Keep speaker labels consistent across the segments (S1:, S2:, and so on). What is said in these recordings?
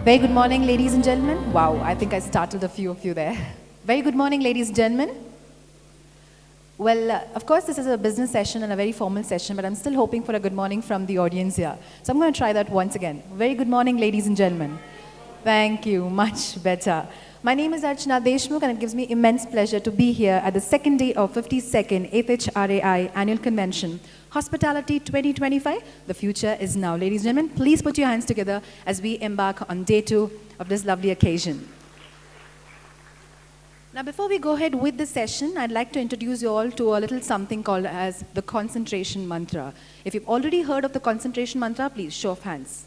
S1: Very good morning, ladies and gentlemen. Wow, I think I startled a few of you there. Very good morning, ladies and gentlemen. Well, of course, this is a business session and a very formal session, but I'm still hoping for a good morning from the audience here. So I'm going to try that once again. Very good morning, ladies and gentlemen. Thank you, much better. My name is Archana Deshmukh, and it gives me immense pleasure to be here at the second day of 52nd FHRAI Annual Convention, Hospitality 2025. The future is now. Ladies and gentlemen, please put your hands together as we embark on day 2 of this lovely occasion. Now, before we go ahead with the session, I'd like to introduce you all to a little something called as the concentration mantra. If you've already heard of the concentration mantra, please show of hands.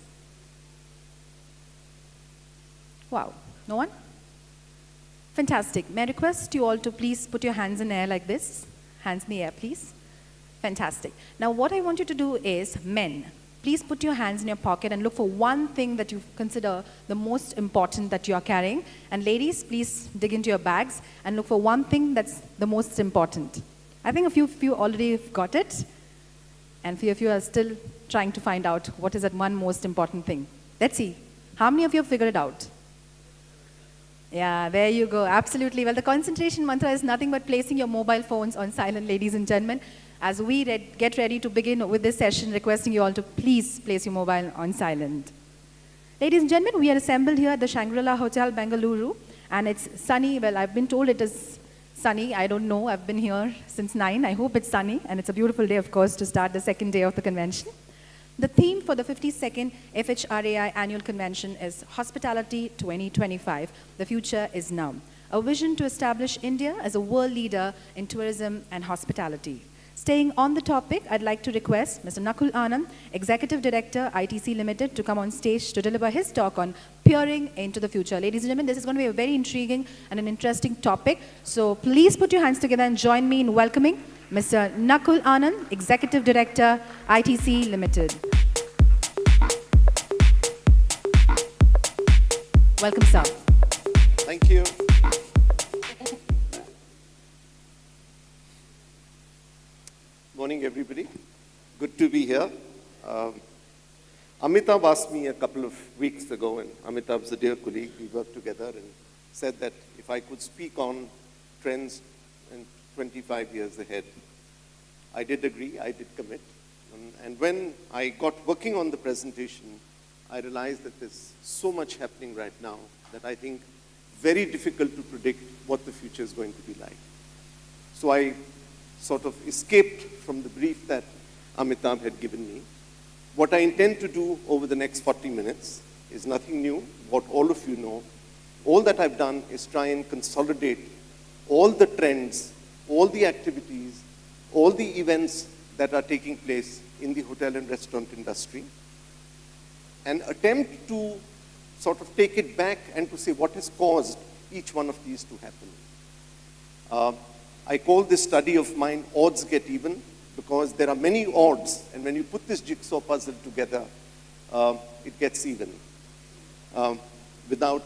S1: Wow, no one? Fantastic. May I request you all to please put your hands in the air like this? Hands in the air, please. Fantastic. Now, what I want you to do is, men, please put your hands in your pocket and look for one thing that you consider the most important that you are carrying. And ladies, please dig into your bags and look for one thing that's the most important. I think a few of you already got it, and a few of you are still trying to find out what is that one most important thing. Let's see. How many of you have figured it out? Yeah, there you go. Absolutely. Well, the concentration mantra is nothing but placing your mobile phones on silent, ladies and gentlemen. As we get ready to begin with this session, requesting you all to please place your mobile on silent. Ladies and gentlemen, we are assembled here at the Shangri-La Hotel, Bengaluru, and it's sunny. Well, I've been told it is sunny. I don't know. I've been here since 9. I hope it's sunny, and it's a beautiful day, of course, to start the second day of the convention. The theme for the 52nd FHRAI Annual Convention is Hospitality 2025. The future is now. A vision to establish India as a world leader in tourism and hospitality. Staying on the topic, I'd like to request Mr. Nakul Anand, Executive Director, ITC Limited, to come on stage to deliver his talk on peering into the future. Ladies and gentlemen, this is going to be a very intriguing and an interesting topic. So please put your hands together and join me in welcoming Mr. Nakul Anand, Executive Director, ITC Limited. Welcome, sir.
S2: Thank you. Morning, everybody. Good to be here. Amitabh asked me a couple of weeks ago, and Amitabh's a dear colleague, we worked together, and said that if I could speak on trends in 25 years ahead. I did agree, I did commit. And when I got working on the presentation, I realized that there's so much happening right now that I think very difficult to predict what the future is going to be like. So I sort of escaped from the brief that Amitabh had given me. What I intend to do over the next 40 minutes is nothing new, what all of you know. All that I've done is try and consolidate all the trends, all the activities, all the events that are taking place in the hotel and restaurant industry, and attempt to sort of take it back and to say what has caused each one of these to happen. I call this study of mine Odds Get Even, because there are many odds, and when you put this jigsaw puzzle together, it gets even. Without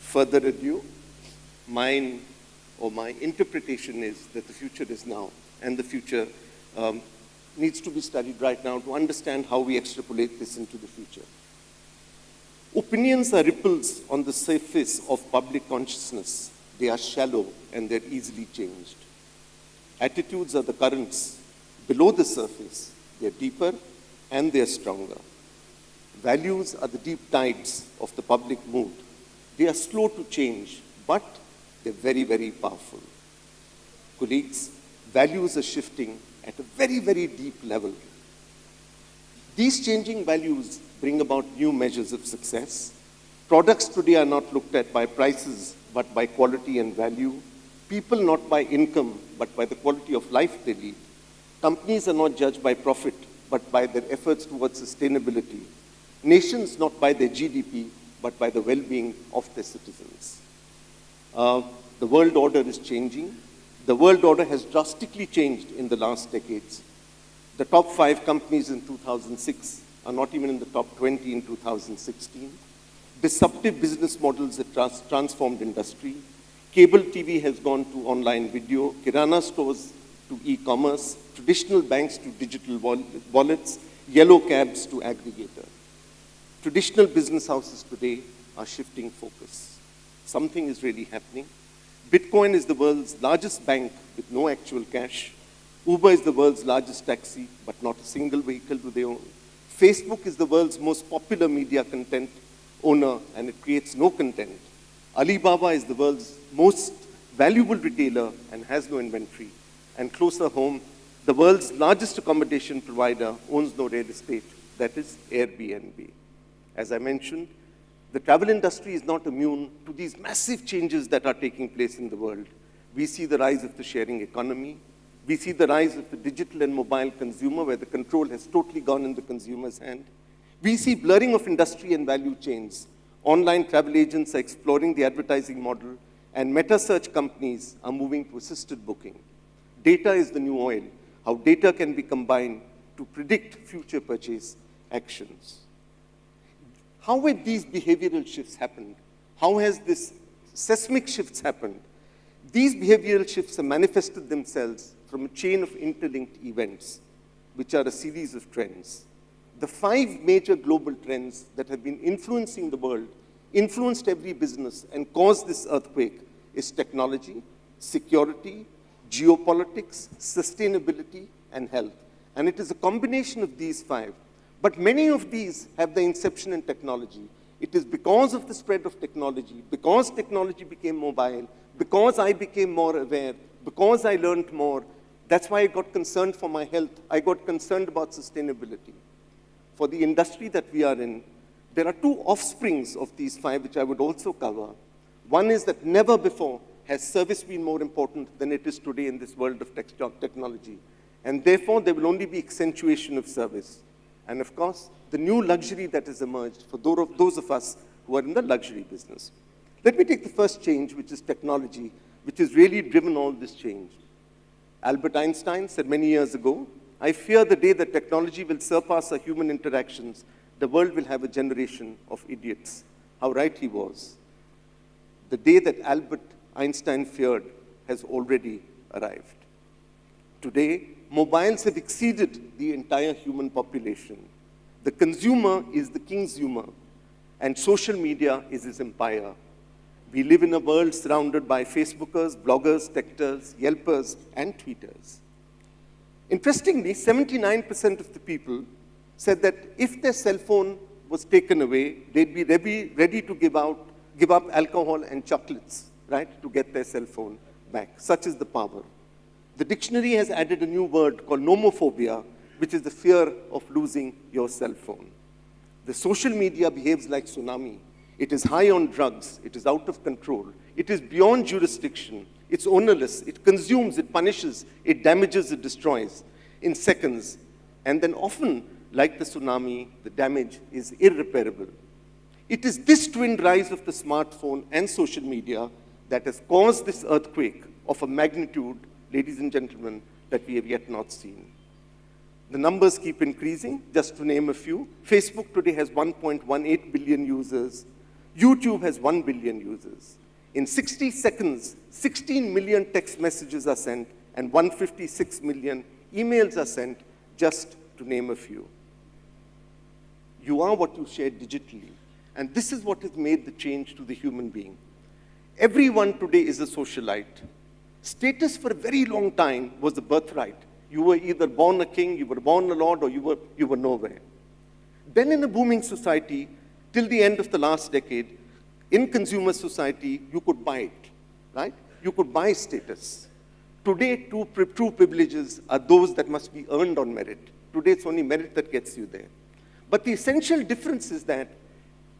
S2: further ado, my interpretation is that the future is now, and the future needs to be studied right now to understand how we extrapolate this into the future. Opinions are ripples on the surface of public consciousness. They are shallow and they're easily changed. Attitudes are the currents below the surface. They're deeper and they're stronger. Values are the deep tides of the public mood. They are slow to change, but they're very, very powerful. Colleagues, values are shifting at a very, very deep level. These changing values bring about new measures of success. Products today are not looked at by prices, but by quality and value. People not by income, but by the quality of life they lead. Companies are not judged by profit, but by their efforts towards sustainability. Nations not by their GDP, but by the well-being of their citizens. The world order is changing. The world order has drastically changed in the last decades. The top 5 companies in 2006 are not even in the top 20 in 2016. Disruptive business models have transformed industry. Cable TV has gone to online video, Kirana stores to e-commerce, traditional banks to digital wallets, yellow cabs to aggregator. Traditional business houses today are shifting focus. Something is really happening. Bitcoin is the world's largest bank with no actual cash. Uber is the world's largest taxi, but not a single vehicle do they own. Facebook is the world's most popular media content owner, and it creates no content. Alibaba is the world's most valuable retailer and has no inventory. And closer home, the world's largest accommodation provider owns no real estate, that is Airbnb. As I mentioned, the travel industry is not immune to these massive changes that are taking place in the world. We see the rise of the sharing economy. We see the rise of the digital and mobile consumer, where the control has totally gone in the consumer's hand. We see blurring of industry and value chains. Online travel agents are exploring the advertising model, and meta search companies are moving to assisted booking. Data is the new oil, how data can be combined to predict future purchase actions. How have these behavioral shifts happened? How has this seismic shifts happened? These behavioral shifts have manifested themselves from a chain of interlinked events, which are a series of trends. The 5 major global trends that have been influencing the world, influenced every business, and caused this earthquake is technology, security, geopolitics, sustainability, and health. And it is a combination of these 5. But many of these have their inception in technology. It is because of the spread of technology, because technology became mobile, because I became more aware, because I learned more. That's why I got concerned for my health. I got concerned about sustainability. For the industry that we are in, there are 2 offsprings of these 5 which I would also cover. One is that never before has service been more important than it is today in this world of technology. And therefore, there will only be accentuation of service. And of course, the new luxury that has emerged for those of us who are in the luxury business. Let me take the first change, which is technology, which has really driven all this change. Albert Einstein said many years ago, "I fear the day that technology will surpass our human interactions, the world will have a generation of idiots." How right he was. The day that Albert Einstein feared has already arrived. Today, mobiles have exceeded the entire human population. The consumer is the kingsumer, and social media is his empire. We live in a world surrounded by Facebookers, bloggers, texters, Yelpers, and tweeters. Interestingly, 79% of the people said that if their cell phone was taken away, they'd be ready to give up alcohol and chocolates, right, to get their cell phone back. Such is the power. The dictionary has added a new word called nomophobia, which is the fear of losing your cell phone. The social media behaves like tsunami. It is high on drugs. It is out of control. It is beyond jurisdiction. It's ownerless. It consumes, it punishes, it damages, it destroys in seconds. And then often, like the tsunami, the damage is irreparable. It is this twin rise of the smartphone and social media that has caused this earthquake of a magnitude, ladies and gentlemen, that we have yet not seen. The numbers keep increasing, just to name a few. Facebook today has 1.18 billion users. YouTube has 1 billion users. In 60 seconds, 16 million text messages are sent, and 156 million emails are sent, just to name a few. You are what you share digitally, and this is what has made the change to the human being. Everyone today is a socialite. Status for a very long time was a birthright. You were either born a king, you were born a lord, or you were nowhere. Then in a booming society, till the end of the last decade, in consumer society, you could buy it, right? You could buy status. Today, true privileges are those that must be earned on merit. Today, it's only merit that gets you there. But the essential difference is that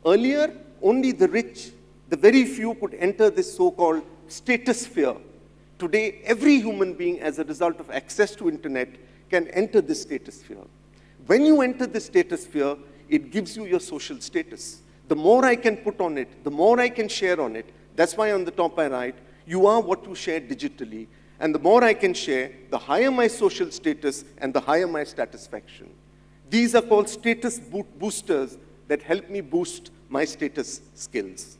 S2: earlier, only the rich, the very few could enter this so-called status sphere. Today, every human being, as a result of access to internet, can enter this status sphere. When you enter this status sphere, it gives you your social status. The more I can put on it, the more I can share on it. That's why on the top I write, you are what you share digitally. And the more I can share, the higher my social status and the higher my satisfaction. These are called status boosters that help me boost my status skills.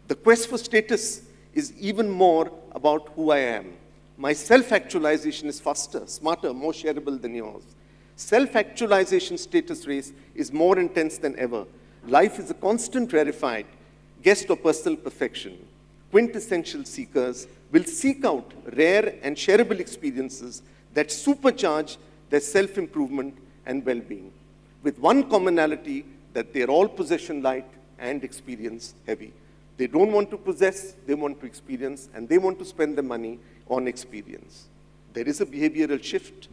S2: The quest for status is even more about who I am. My self-actualization is faster, smarter, more shareable than yours. Self-actualization status race is more intense than ever. Life is a constant rarefied. guest or personal perfection, quintessential seekers will seek out rare and shareable experiences that supercharge their self-improvement and well-being, with one commonality that they're all possession light and experience heavy. They don't want to possess, they want to experience, and they want to spend their money on experience. There is a behavioral shift.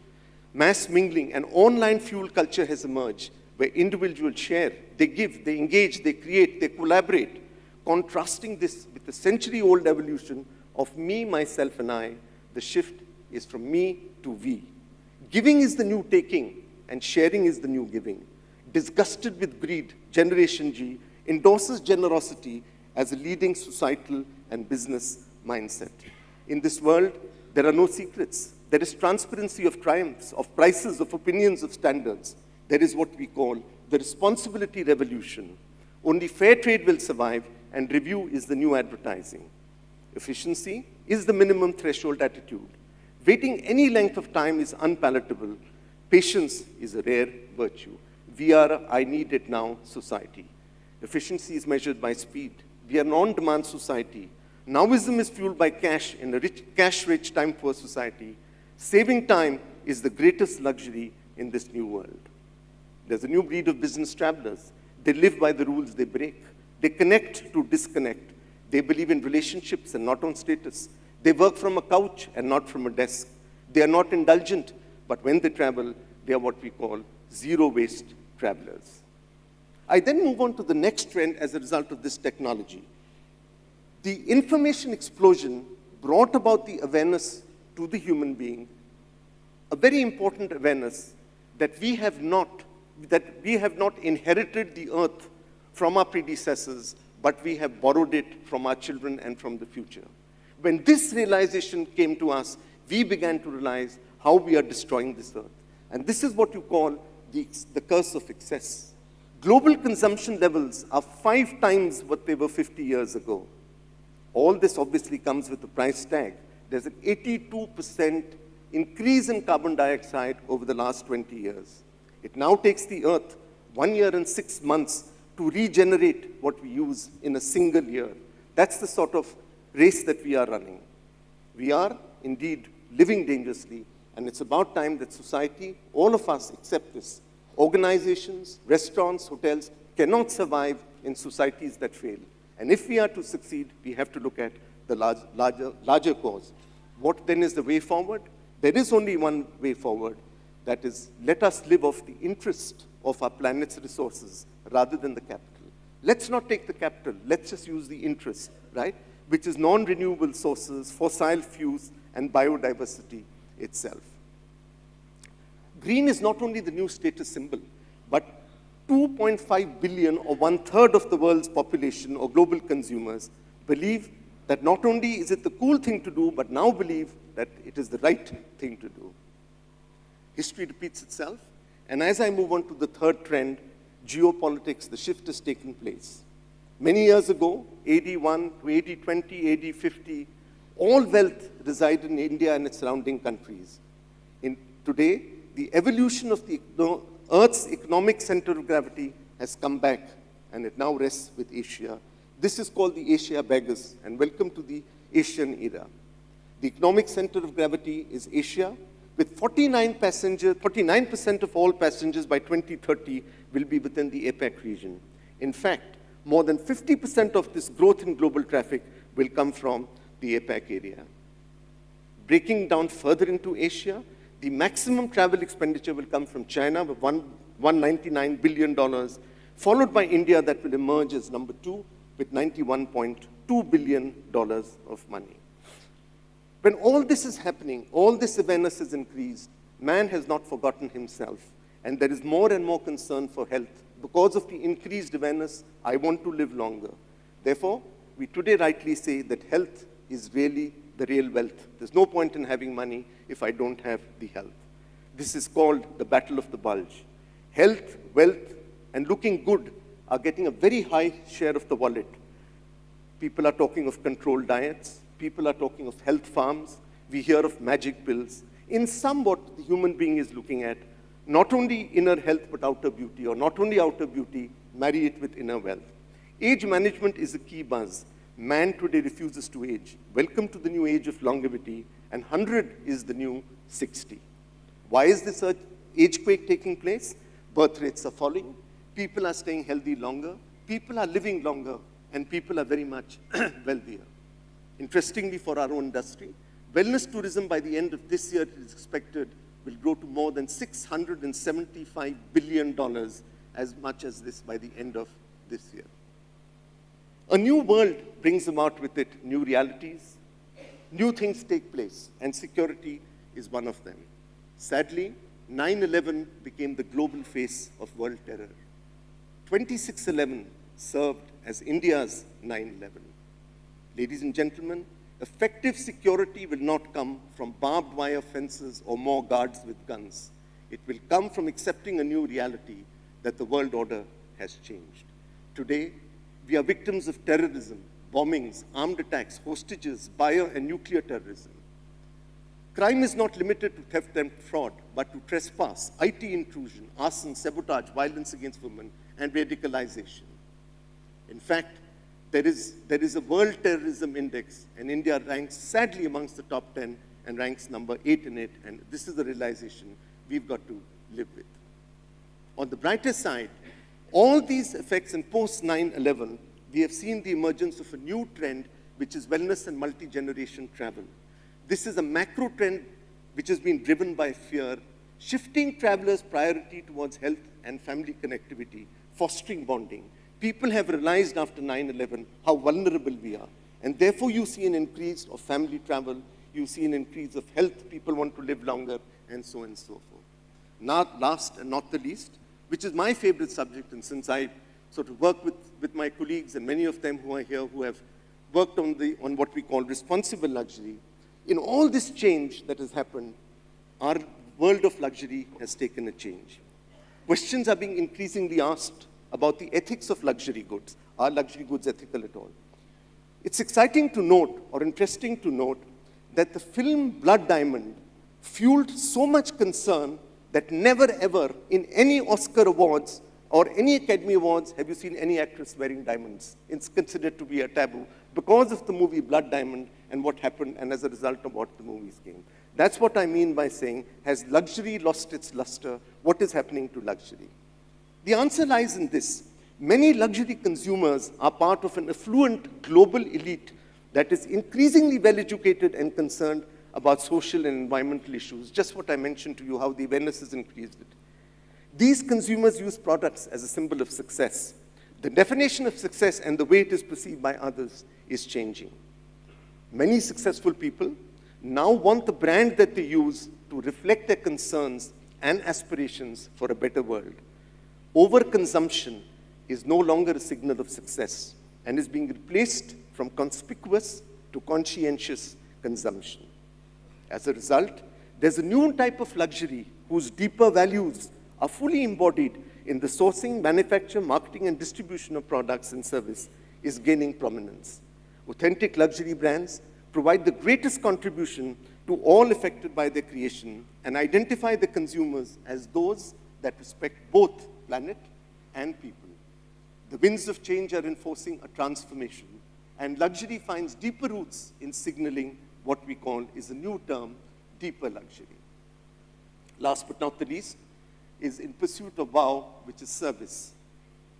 S2: Mass mingling and online fuel culture has emerged, where individuals share, they give, they engage, they create, they collaborate, contrasting this with the century-old evolution of me, myself, and I. The shift is from me to we. Giving is the new taking, and sharing is the new giving. Disgusted with greed, Generation G endorses generosity as a leading societal and business mindset. In this world, there are no secrets. There is transparency of triumphs, of prices, of opinions, of standards. There is what we call the responsibility revolution. Only fair trade will survive, and review is the new advertising. Efficiency is the minimum threshold attitude. Waiting any length of time is unpalatable. Patience is a rare virtue. We are a I need it now society. Efficiency is measured by speed. We are an on-demand society. Nowism is fueled by cash in a cash-rich, time-poor society. Saving time is the greatest luxury in this new world. There's a new breed of business travelers. They live by the rules they break. They connect to disconnect. They believe in relationships and not on status. They work from a couch and not from a desk. They are not indulgent, but when they travel, they are what we call zero-waste travelers. I then move on to the next trend as a result of this technology. The information explosion brought about the awareness to the human being, a very important awareness that we have not inherited the earth from our predecessors, but we have borrowed it from our children and from the future. When this realization came to us, we began to realize how we are destroying this earth. And this is what you call the curse of excess. Global consumption levels are 5 times what they were 50 years ago. All this obviously comes with a price tag. There's an 82% increase in carbon dioxide over the last 20 years. It now takes the Earth 1 year and 6 months to regenerate what we use in a single year. That's the sort of race that we are running. We are indeed living dangerously, and it's about time that society, all of us, accept this. Organizations, restaurants, hotels cannot survive in societies that fail. And if we are to succeed, we have to look at the larger cause. What then is the way forward? There is only one way forward. That is, let us live off the interest of our planet's resources rather than the capital. Let's not take the capital. Let's just use the interest, right? Which is non-renewable sources, fossil fuels, and biodiversity itself. Green is not only the new status symbol, but 2.5 billion, or 1/3 of the world's population or global consumers, believe that not only is it the cool thing to do, but now believe that it is the right thing to do. History repeats itself, and as I move on to the third trend, geopolitics, the shift has taken place. Many years ago, AD 1 to AD 20, AD 50, all wealth resided in India and its surrounding countries. Today, the evolution of the Earth's economic center of gravity has come back, and it now rests with Asia. This is called the Asia beggars, and welcome to the Asian era. The economic center of gravity is Asia, with 49% of all passengers by 2030 will be within the APAC region. In fact, more than 50% of this growth in global traffic will come from the APAC area. Breaking down further into Asia, the maximum travel expenditure will come from China with $199 billion, followed by India that will emerge as number 2 with $91.2 billion of money. When all this is happening, all this awareness is increased, man has not forgotten himself, and there is more and more concern for health. Because of the increased awareness, I want to live longer. Therefore, we today rightly say that health is really the real wealth. There's no point in having money if I don't have the health. This is called the battle of the bulge. Health, wealth, and looking good are getting a very high share of the wallet. People are talking of controlled diets. People are talking of health farms. We hear of magic pills. In sum, what the human being is looking at, not only inner health but outer beauty, or not only outer beauty, marry it with inner wealth. Age management is a key buzz. Man today refuses to age. Welcome to the new age of longevity, and 100 is the new 60. Why is this age quake taking place? Birth rates are falling, people are staying healthy longer, people are living longer, and people are very much wealthier. Interestingly, for our own industry, wellness tourism by the end of this year is expected will grow to more than $675 billion, as much as this by the end of this year. A new world brings about with it new realities, new things take place, and security is one of them. Sadly, 9/11 became the global face of world terror. 26/11 served as India's 9/11. Ladies and gentlemen, effective security will not come from barbed wire fences or more guards with guns. It will come from accepting a new reality that the world order has changed. Today, we are victims of terrorism, bombings, armed attacks, hostages, bio and nuclear terrorism. Crime is not limited to theft and fraud, but to trespass, IT intrusion, arson, sabotage, violence against women, and radicalization. In fact, there is a World Terrorism Index, and India ranks sadly amongst the top 10 and ranks number 8 in it, and this is the realization we've got to live with. On the brighter side, all these effects in post-9/11, we have seen the emergence of a new trend, which is wellness and multi-generation travel. This is a macro trend which has been driven by fear, shifting travelers' priority towards health and family connectivity, fostering bonding. People have realized after 9/11 how vulnerable we are, and therefore you see an increase of family travel, you see an increase of health, people want to live longer, and so on and so forth. Not last and not the least, which is my favorite subject, and since I sort of work with my colleagues and many of them who are here who have worked on what we call responsible luxury, in all this change that has happened, our world of luxury has taken a change. Questions are being increasingly asked about the ethics of luxury goods. Are luxury goods ethical at all? It's exciting to note, or interesting to note, that the film Blood Diamond fueled so much concern that never ever in any Oscar awards or any Academy Awards have you seen any actress wearing diamonds. It's considered to be a taboo because of the movie Blood Diamond and what happened, and as a result of what the movies came. That's what I mean by saying, has luxury lost its luster? What is happening to luxury? The answer lies in this. Many luxury consumers are part of an affluent global elite that is increasingly well-educated and concerned about social and environmental issues, just what I mentioned to you, how the awareness has increased it. These consumers use products as a symbol of success. The definition of success and the way it is perceived by others is changing. Many successful people now want the brand that they use to reflect their concerns and aspirations for a better world. Overconsumption is no longer a signal of success and is being replaced from conspicuous to conscientious consumption. As a result, there's a new type of luxury whose deeper values are fully embodied in the sourcing, manufacture, marketing, and distribution of products and service is gaining prominence. Authentic luxury brands provide the greatest contribution to all affected by their creation and identify the consumers as those that respect both planet and people. The winds of change are enforcing a transformation, and luxury finds deeper roots in signaling what we call is a new term, deeper luxury. Last but not the least is in pursuit of wow, which is service.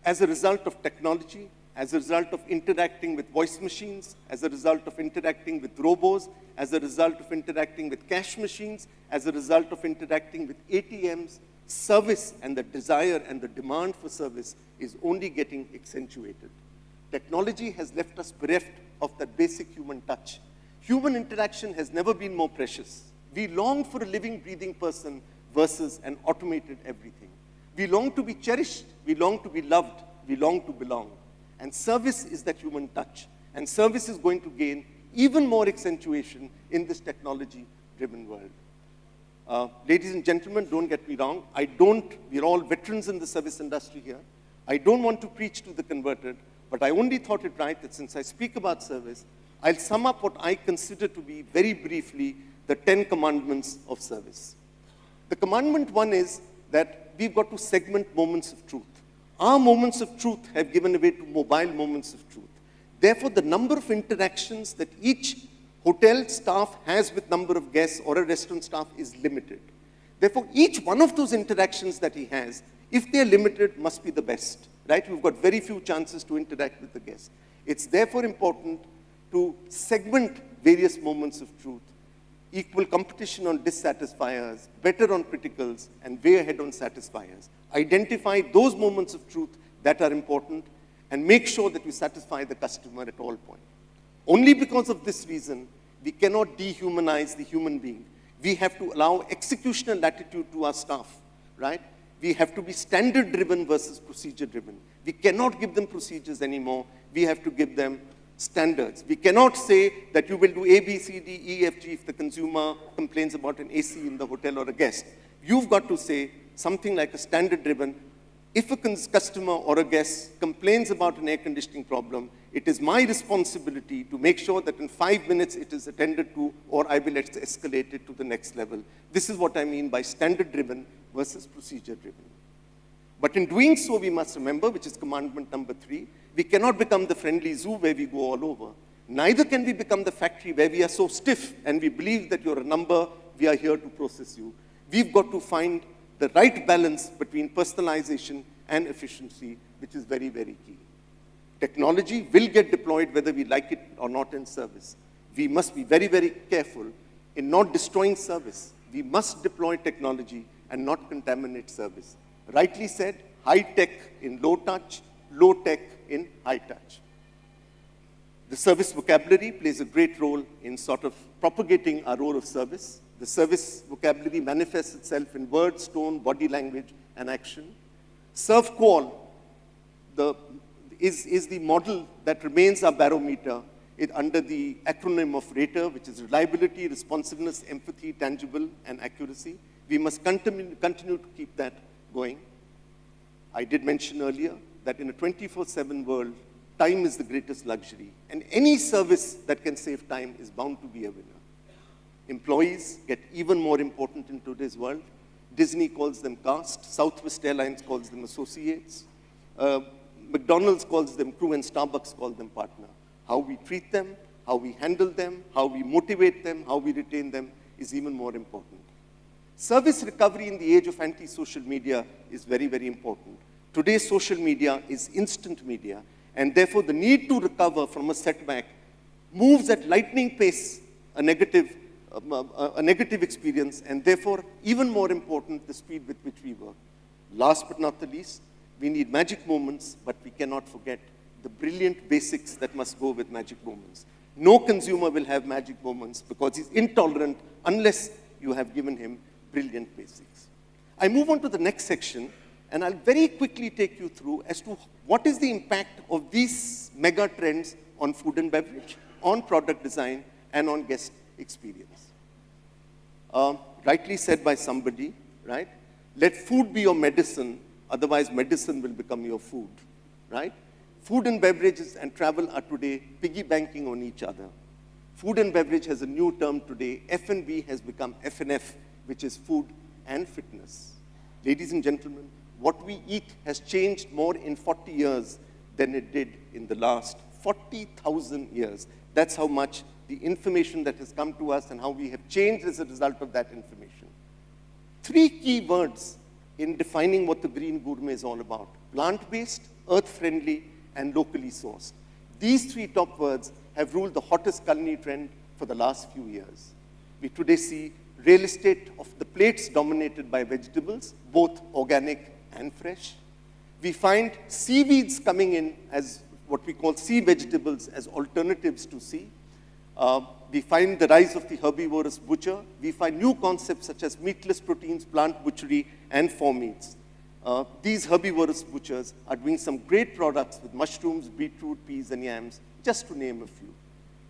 S2: As a result of technology, as a result of interacting with voice machines, as a result of interacting with robots, as a result of interacting with cash machines, as a result of interacting with ATMs, service and the desire and the demand for service is only getting accentuated. Technology has left us bereft of that basic human touch. Human interaction has never been more precious. We long for a living, breathing person versus an automated everything. We long to be cherished, we long to be loved, we long to belong. And service is that human touch. And service is going to gain even more accentuation in this technology-driven world. Ladies and gentlemen, don't get me wrong. We're all veterans in the service industry here. I don't want to preach to the converted, but I only thought it right that since I speak about service, I'll sum up what I consider to be, very briefly, the 10 commandments of service. The commandment one is that we've got to segment moments of truth. Our moments of truth have given way to mobile moments of truth. Therefore, the number of interactions that each hotel staff has with number of guests or a restaurant staff is limited. Therefore, each one of those interactions that he has, if they're limited, must be the best, right? We've got very few chances to interact with the guest. It's therefore important to segment various moments of truth, equal competition on dissatisfiers, better on criticals, and way ahead on satisfiers. Identify those moments of truth that are important and make sure that we satisfy the customer at all points. Only because of this reason, we cannot dehumanize the human being. We have to allow executional latitude to our staff, right? We have to be standard-driven versus procedure-driven. We cannot give them procedures anymore. We have to give them standards. We cannot say that you will do A, B, C, D, E, F, G if the consumer complains about an AC in the hotel or a guest. You've got to say something like a standard-driven. If a customer or a guest complains about an air conditioning problem, it is my responsibility to make sure that in 5 minutes it is attended to, or I will escalate it to the next level. This is what I mean by standard-driven versus procedure-driven. But in doing so, we must remember, which is commandment number 3, we cannot become the friendly zoo where we go all over. Neither can we become the factory where we are so stiff and we believe that you're a number, we are here to process you. We've got to find the right balance between personalization and efficiency, which is very, very key. Technology will get deployed whether we like it or not in service. We must be very, very careful in not destroying service. We must deploy technology and not contaminate service. Rightly said, high tech in low touch, low tech in high touch. The service vocabulary plays a great role in sort of propagating our role of service. The service vocabulary manifests itself in words, tone, body language, and action. Serve call is the model that remains our barometer under the acronym of RATER, which is reliability, responsiveness, empathy, tangible, and accuracy. We must continue to keep that going. I did mention earlier that in a 24/7 world, time is the greatest luxury, and any service that can save time is bound to be a winner. Employees get even more important in today's world. Disney calls them caste, Southwest Airlines calls them associates, McDonald's calls them crew, and Starbucks calls them partner. How we treat them, how we handle them, how we motivate them, how we retain them is even more important. Service recovery in the age of anti-social media is very, very important. Today's social media is instant media, and therefore the need to recover from a setback moves at lightning pace a negative experience, and therefore, even more important, the speed with which we work. Last but not the least, we need magic moments, but we cannot forget the brilliant basics that must go with magic moments. No consumer will have magic moments because he's intolerant unless you have given him brilliant basics. I move on to the next section, and I'll very quickly take you through as to what is the impact of these mega trends on food and beverage, on product design, and on guest experience. Rightly said by somebody, right? Let food be your medicine, otherwise medicine will become your food, right? Food and beverages and travel are today piggy-banking on each other. Food and beverage has a new term today. F&B has become F&F, which is food and fitness. Ladies and gentlemen, what we eat has changed more in 40 years than it did in the last 40,000 years. That's how much the information that has come to us and how we have changed as a result of that information. 3 key words in defining what the green gourmet is all about: plant-based, earth-friendly, and locally sourced. These 3 top words have ruled the hottest culinary trend for the last few years. We today see real estate of the plates dominated by vegetables, both organic and fresh. We find seaweeds coming in as what we call sea vegetables as alternatives to sea. We find the rise of the herbivorous butcher. We find new concepts such as meatless proteins, plant butchery, and meats. These herbivorous butchers are doing some great products with mushrooms, beetroot, peas, and yams, just to name a few.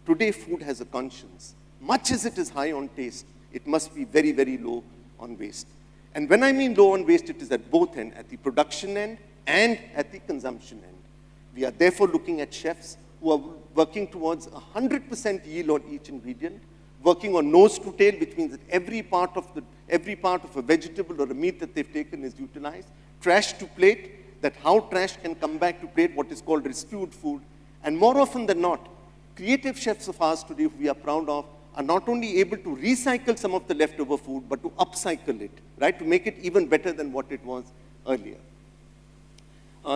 S2: Today, food has a conscience. Much as it is high on taste, it must be very, very low on waste. And when I mean low on waste, it is at both ends, at the production end and at the consumption end. We are therefore looking at chefs who are working towards 100% yield on each ingredient, working on nose to tail, which means that every part of a vegetable or a meat that they've taken is utilized, trash to plate, that how trash can come back to create what is called restored food. And more often than not, creative chefs of ours today, who we are proud of, are not only able to recycle some of the leftover food, but to upcycle it, right, to make it even better than what it was earlier.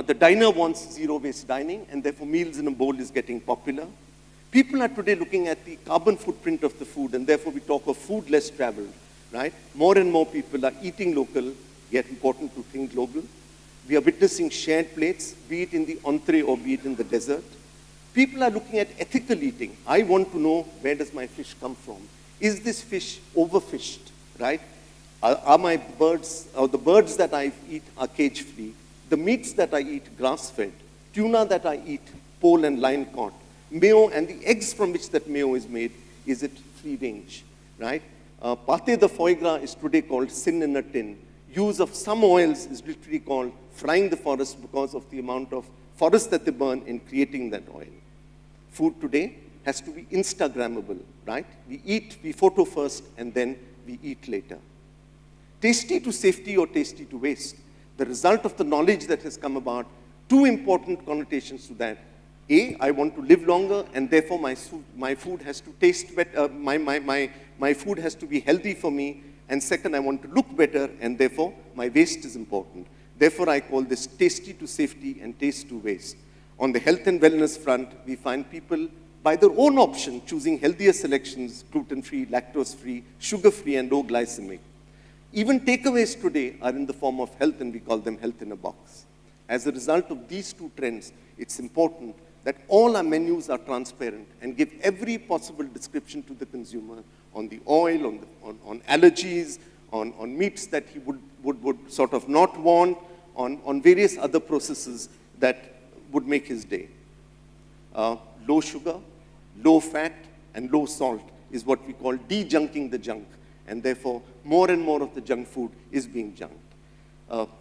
S2: The diner wants zero-waste dining, and therefore meals in a bowl is getting popular. People are today looking at the carbon footprint of the food, and therefore we talk of food less traveled, right? More and more people are eating local, yet important to think global. We are witnessing shared plates, be it in the entree or be it in the dessert. People are looking at ethical eating. I want to know, where does my fish come from? Is this fish overfished, right? Are my birds, or the birds that I eat are cage-free? The meats that I eat grass-fed? Tuna that I eat pole and line caught? Mayo and the eggs from which that mayo is made, is it free range, right? Pâté de foie gras is today called sin in a tin. Use of some oils is literally called frying the forest because of the amount of forest that they burn in creating that oil. Food today has to be Instagrammable, right? We eat, we photo first, and then we eat later. Tasty to safety or tasty to waste. The result of the knowledge that has come about, two important connotations to that. A, I want to live longer, and therefore my food has to taste better, my food has to be healthy for me, and second, I want to look better, and therefore my waste is important. Therefore, I call this tasty to safety and taste to waste. On the health and wellness front, we find people, by their own option, choosing healthier selections, gluten-free, lactose-free, sugar-free, and low glycemic. Even takeaways today are in the form of health, and we call them health in a box. As a result of these two trends, it's important that all our menus are transparent and give every possible description to the consumer on the oil, on allergies, on meats that he would sort of not want, on various other processes that would make his day. Low sugar, low fat, and low salt is what we call de-junking the junk. And therefore, more and more of the junk food is being junked.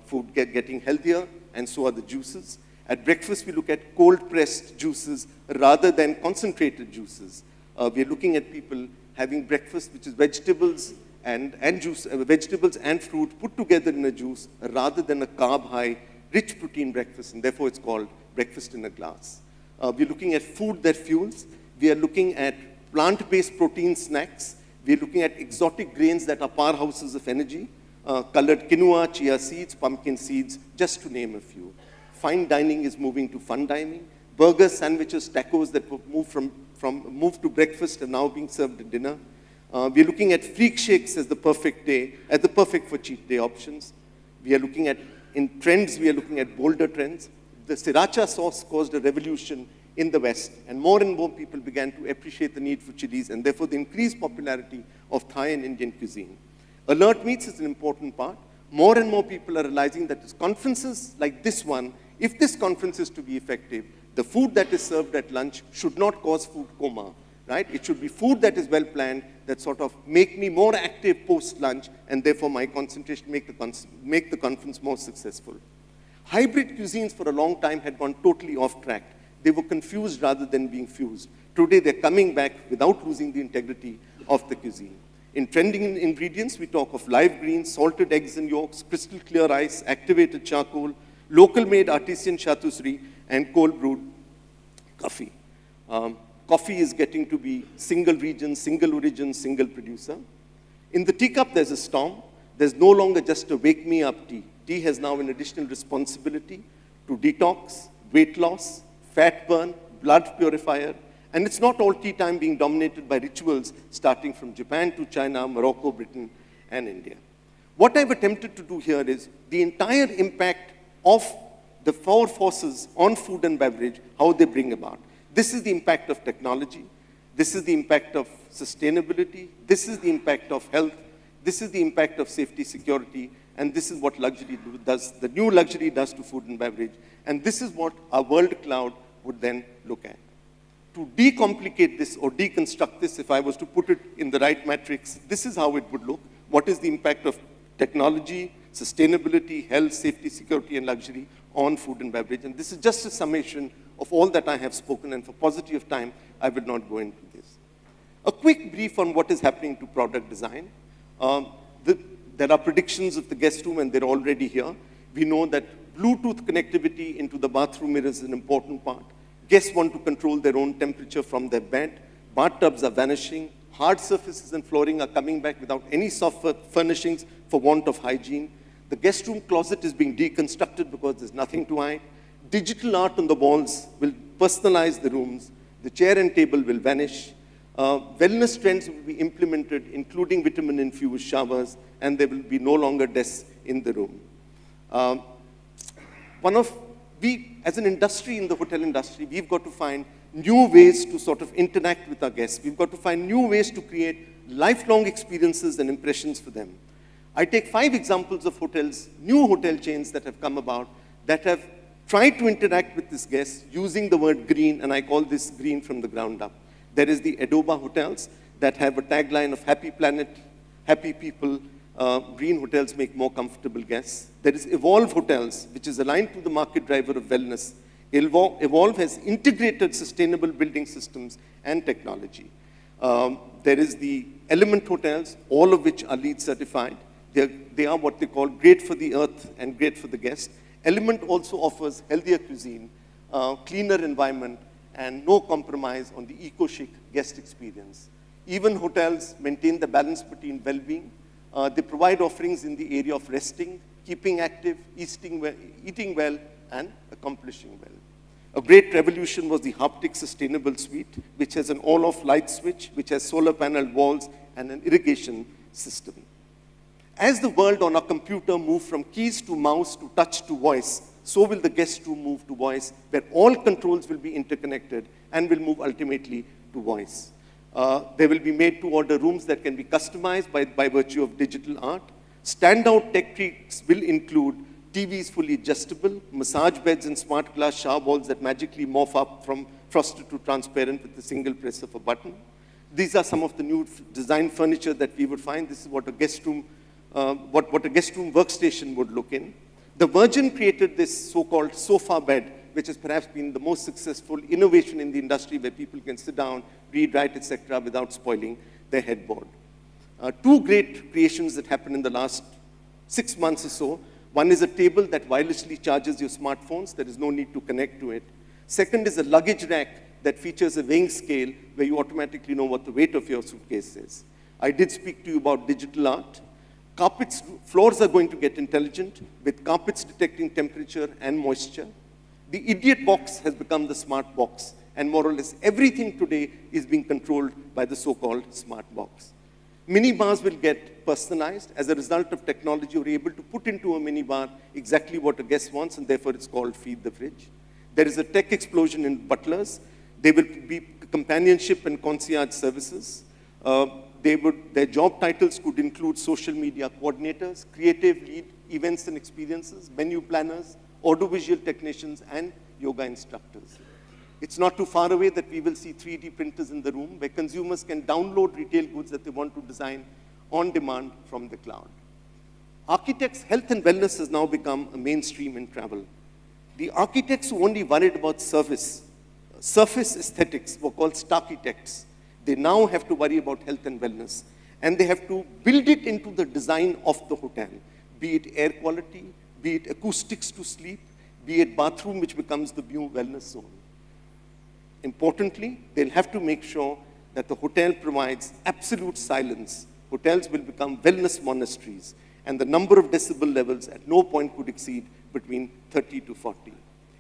S2: Food getting healthier, and so are the juices. At breakfast, we look at cold-pressed juices rather than concentrated juices. We're looking at people having breakfast, which is vegetables and juice, vegetables and fruit put together in a juice rather than a carb-high, rich protein breakfast, and therefore it's called breakfast in a glass. We're looking at food that fuels. We are looking at plant-based protein snacks. We're looking at exotic grains that are powerhouses of energy, colored quinoa, chia seeds, pumpkin seeds, just to name a few. Fine dining is moving to fun dining. Burgers, sandwiches, tacos that were moved to breakfast and now being served at dinner. We're looking at freak shakes as the perfect for cheat day options. We are looking at, in trends, we are looking at bolder trends. The sriracha sauce caused a revolution in the West, and more people began to appreciate the need for chilies, and therefore the increased popularity of Thai and Indian cuisine. Alert meats is an important part. More and more people are realizing that conferences like this one, if this conference is to be effective, the food that is served at lunch should not cause food coma, right? It should be food that is well planned, that sort of make me more active post-lunch, and therefore my concentration make the conference more successful. Hybrid cuisines for a long time had gone totally off track. They were confused rather than being fused. Today, they're coming back without losing the integrity of the cuisine. In trending ingredients, we talk of live greens, salted eggs and yolks, crystal clear ice, activated charcoal, local-made artisan charcuterie, and cold-brewed coffee. Coffee is getting to be single region, single origin, single producer. In the teacup, there's a storm. There's no longer just a wake-me-up tea. Tea has now an additional responsibility to detox, weight loss, fat burn, blood purifier, and it's not all tea time being dominated by rituals starting from Japan to China, Morocco, Britain, and India. What I've attempted to do here is the entire impact of the four forces on food and beverage, how they bring about. This is the impact of technology. This is the impact of sustainability. This is the impact of health. This is the impact of safety, security, and this is what luxury does, the new luxury does to food and beverage. And this is what our world cloud would then look at. To decomplicate this or deconstruct this, if I was to put it in the right matrix, this is how it would look. What is the impact of technology, sustainability, health, safety, security, and luxury on food and beverage? And this is just a summation of all that I have spoken, and for paucity of time, I will not go into this. A quick brief on what is happening to product design. There are predictions of the guest room, and they're already here. We know that Bluetooth connectivity into the bathroom mirror is an important part. Guests want to control their own temperature from their bed. Bathtubs are vanishing. Hard surfaces and flooring are coming back without any soft furnishings for want of hygiene. The guest room closet is being deconstructed because there's nothing to hide. Digital art on the walls will personalize the rooms. The chair and table will vanish. Wellness trends will be implemented, including vitamin-infused showers, and there will be no longer desks in the room. We, as an industry in the hotel industry, we've got to find new ways to sort of interact with our guests. We've got to find new ways to create lifelong experiences and impressions for them. I take 5 examples of hotels, new hotel chains that have come about, that have tried to interact with this guest using the word green, and I call this green from the ground up. There is the Adoba hotels that have a tagline of happy planet, happy people, green hotels make more comfortable guests. There is Evolve hotels, which is aligned to the market driver of wellness. Evolve has integrated sustainable building systems and technology. There is the Element hotels, all of which are LEED certified. They are what they call great for the earth and great for the guest. Element also offers healthier cuisine, cleaner environment, and no compromise on the eco-chic guest experience. Even hotels maintain the balance between well-being. They provide offerings in the area of resting, keeping active, eating well, and accomplishing well. A great revolution was the Haptic Sustainable Suite, which has an all-off light switch, which has solar panel walls and an irrigation system. As the world on our computer moved from keys to mouse to touch to voice, so will the guest room move to voice, where all controls will be interconnected and will move ultimately to voice. There will be made-to-order rooms that can be customized by virtue of digital art. Standout tech treats will include TVs fully adjustable, massage beds and smart glass shower balls that magically morph up from frosted to transparent with a single press of a button. These are some of the new design furniture that we would find. This is what a guest room, what a guest room workstation would look in. The Virgin created this so-called sofa bed, which has perhaps been the most successful innovation in the industry, where people can sit down, read, write, etc., without spoiling their headboard. 2 great creations that happened in the last 6 months or so. One is a table that wirelessly charges your smartphones. There is no need to connect to it. Second is a luggage rack that features a weighing scale where you automatically know what the weight of your suitcase is. I did speak to you about digital art. Floors are going to get intelligent, with carpets detecting temperature and moisture. The idiot box has become the smart box, and more or less everything today is being controlled by the so-called smart box. Mini bars will get personalized. As a result of technology, you're able to put into a mini bar exactly what a guest wants, and therefore it's called feed the fridge. There is a tech explosion in butlers. There will be companionship and concierge services. Their job titles could include social media coordinators, creative lead events and experiences, menu planners, audiovisual technicians, and yoga instructors. It's not too far away that we will see 3D printers in the room, where consumers can download retail goods that they want to design on demand from the cloud. Architects' health and wellness has now become a mainstream in travel. The architects who only worried about surface aesthetics were called starchitects. They now have to worry about health and wellness, and they have to build it into the design of the hotel, be it air quality, be it acoustics to sleep, be it bathroom, which becomes the new wellness zone. Importantly, they'll have to make sure that the hotel provides absolute silence. Hotels will become wellness monasteries, and the number of decibel levels at no point could exceed between 30 to 40.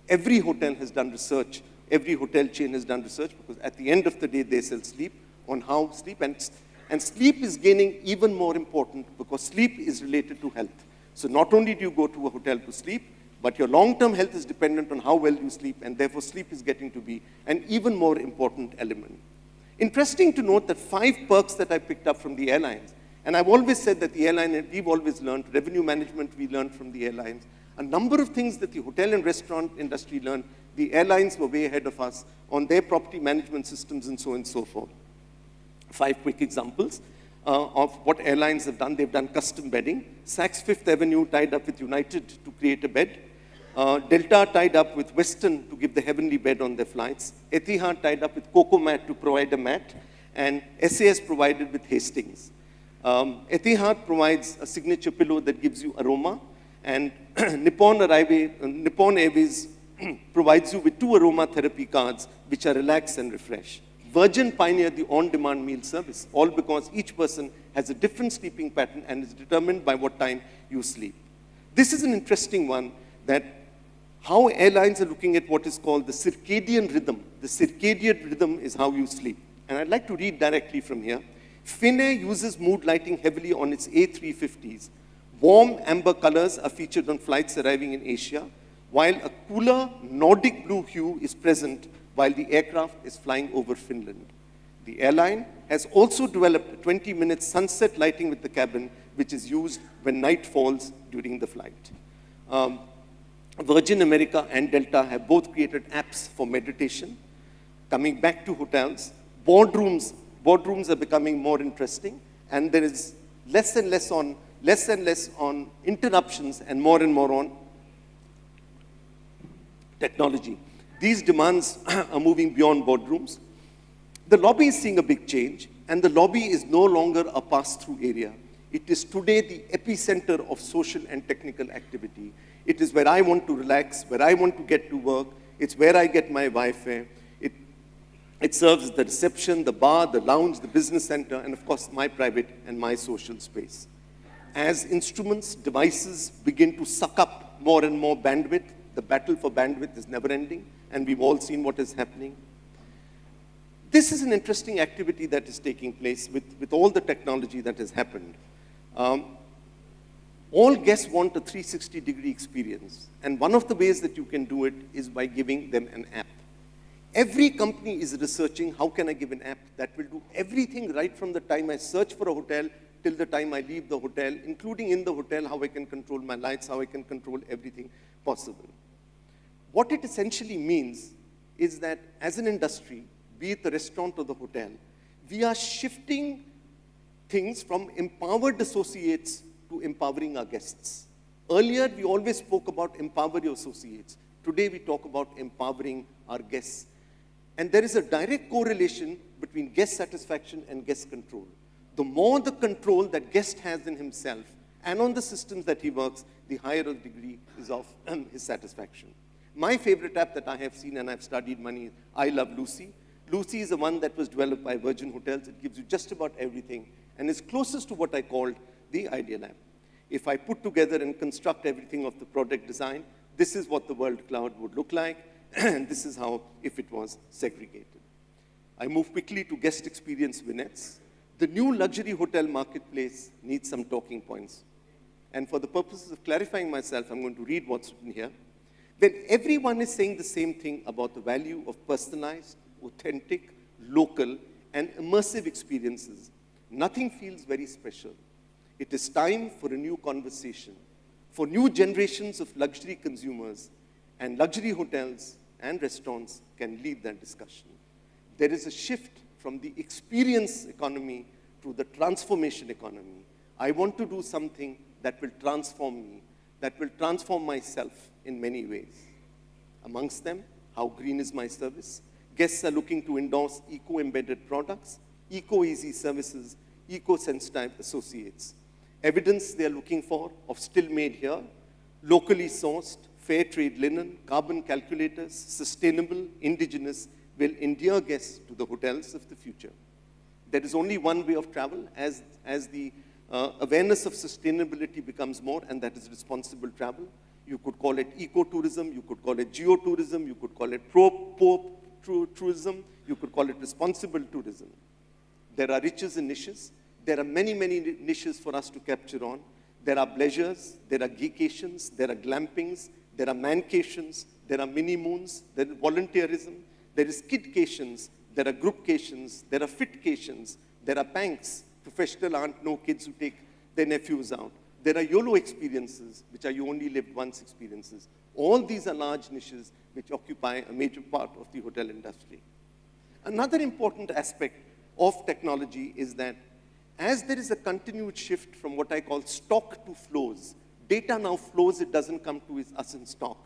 S2: Every hotel has done research. Every hotel chain has done research, because at the end of the day, they sell sleep on how sleep, and sleep is gaining even more important because sleep is related to health. So not only do you go to a hotel to sleep, but your long-term health is dependent on how well you sleep, and therefore sleep is getting to be an even more important element. Interesting to note that 5 perks that I picked up from the airlines, and I've always said that the airline, we've always learned, revenue management we learned from the airlines, a number of things that the hotel and restaurant industry learned, the airlines were way ahead of us on their property management systems and so on and so forth. 5 quick examples of what airlines have done. They've done custom bedding. Saks Fifth Avenue tied up with United to create a bed. Delta tied up with Western to give the heavenly bed on their flights. Etihad tied up with Coco Mat to provide a mat. And SAS provided with Hastings. Etihad provides a signature pillow that gives you aroma. And Nippon Airways provides you with 2 aromatherapy cards, which are relax and refresh. Virgin pioneered the on-demand meal service, all because each person has a different sleeping pattern and is determined by what time you sleep. This is an interesting one, that how airlines are looking at what is called the circadian rhythm. The circadian rhythm is how you sleep. And I'd like to read directly from here. Finnair uses mood lighting heavily on its A350s. Warm amber colors are featured on flights arriving in Asia, while a cooler Nordic blue hue is present while the aircraft is flying over Finland. The airline has also developed 20-minute sunset lighting with the cabin, which is used when night falls during the flight. Virgin America and Delta have both created apps for meditation. Coming back to hotels, boardrooms are becoming more interesting, and there is less and less on interruptions and more on technology. These demands are moving beyond boardrooms. The lobby is seeing a big change, and the lobby is no longer a pass-through area. It is today the epicenter of social and technical activity. It is where I want to relax, where I want to get to work. It's where I get my Wi-Fi. It serves the reception, the bar, the lounge, the business center, and of course, my private and my social space. As instruments, devices begin to suck up more and more bandwidth, the battle for bandwidth is never ending, and we've all seen what is happening. This is an interesting activity that is taking place with all the technology that has happened. All guests want a 360-degree experience, and one of the ways that you can do it is by giving them an app. Every company is researching, how can I give an app that will do everything right from the time I search for a hotel till the time I leave the hotel, including in the hotel, how I can control my lights, how I can control everything possible. What it essentially means is that as an industry, be it the restaurant or the hotel, we are shifting things from empowered associates to empowering our guests. Earlier, we always spoke about empower your associates. Today, we talk about empowering our guests. And there is a direct correlation between guest satisfaction and guest control. The more the control that guest has in himself and on the systems that he works, the higher the degree is of his satisfaction. My favorite app that I have seen, and I've studied many, I Love Lucy. Lucy is the one that was developed by Virgin Hotels. It gives you just about everything and is closest to what I called the ideal app. If I put together and construct everything of the product design, this is what the world cloud would look like, and this is how if it was segregated. I move quickly to guest experience vignettes. The new luxury hotel marketplace needs some talking points. And for the purposes of clarifying myself, I'm going to read what's written here. When everyone is saying the same thing about the value of personalized, authentic, local, and immersive experiences, nothing feels very special. It is time for a new conversation, for new generations of luxury consumers, and luxury hotels and restaurants can lead that discussion. There is a shift from the experience economy to the transformation economy. I want to do something that will transform me, that will transform myself in many ways. Amongst them, how green is my service? Guests are looking to endorse eco-embedded products, eco-easy services, eco-sensitive associates. Evidence they are looking for of still made here, locally sourced, fair trade linen, carbon calculators, sustainable, indigenous, will endear guests to the hotels of the future. There is only one way of travel as the awareness of sustainability becomes more, and that is responsible travel. You could call it eco-tourism, you could call it geo-tourism, you could call it pro-tourism, you could call it responsible tourism. There are riches and niches. There are many, many niches for us to capture on. There are pleasures, there are geekations, there are glampings, there are mancations, there are mini-moons, there is volunteerism, there is kidcations, there are groupcations, there are fitcations, there are panks, professional aunt, no kids who take their nephews out. There are YOLO experiences, which are you only lived once experiences. All these are large niches which occupy a major part of the hotel industry. Another important aspect of technology is that as there is a continued shift from what I call stock to flows, data now flows, it doesn't come to us in stock.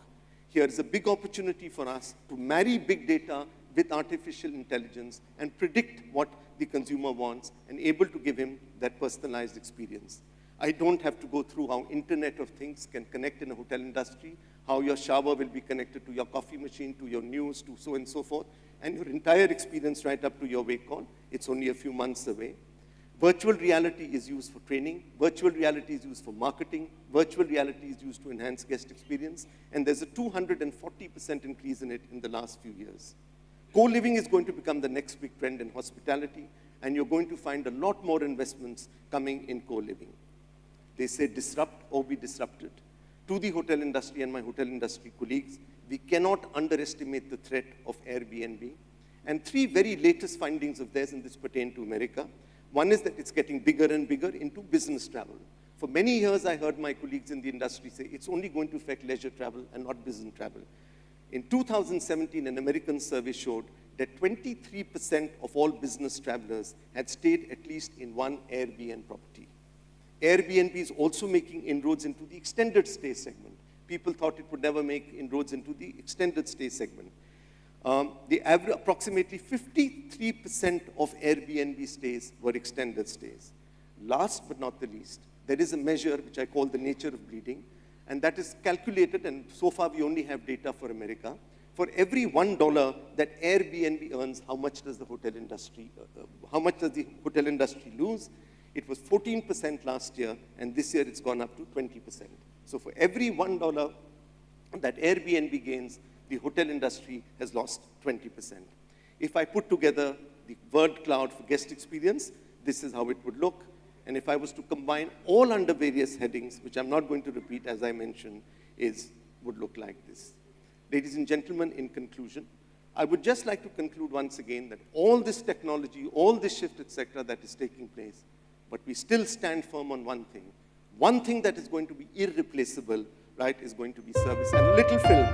S2: Here is a big opportunity for us to marry big data with artificial intelligence and predict what the consumer wants and able to give him that personalized experience. I don't have to go through how Internet of Things can connect in a hotel industry, how your shower will be connected to your coffee machine, to your news, to so and so forth, and your entire experience right up to your wake call. It's only a few months away. Virtual reality is used for training. Virtual reality is used for marketing. Virtual reality is used to enhance guest experience. And there's a 240% increase in it in the last few years. Co-living is going to become the next big trend in hospitality, and you're going to find a lot more investments coming in co-living. They say disrupt or be disrupted. To the hotel industry and my hotel industry colleagues, we cannot underestimate the threat of Airbnb. And three very latest findings of theirs, and this pertain to America. One is that it's getting bigger and bigger into business travel. For many years, I heard my colleagues in the industry say it's only going to affect leisure travel and not business travel. In 2017, an American survey showed that 23% of all business travelers had stayed at least in one Airbnb property. Airbnb is also making inroads into the extended stay segment. People thought it would never make inroads into the extended stay segment. Approximately 53% of Airbnb stays were extended stays. Last but not the least, there is a measure which I call the nature of bleeding, and that is calculated, and so far we only have data for America. For every $1 that Airbnb earns, how much does the hotel industry lose? It was 14% last year, and this year it's gone up to 20%. So for every $1 that Airbnb gains, the hotel industry has lost 20%. If I put together the word cloud for guest experience, this is how it would look. And if I was to combine all under various headings, which I'm not going to repeat as I mentioned, would look like this. Ladies and gentlemen, in conclusion, I would just like to conclude once again that all this technology, all this shift, etc., that is taking place, but we still stand firm on one thing. One thing that is going to be irreplaceable, right, is going to be service. And a little film.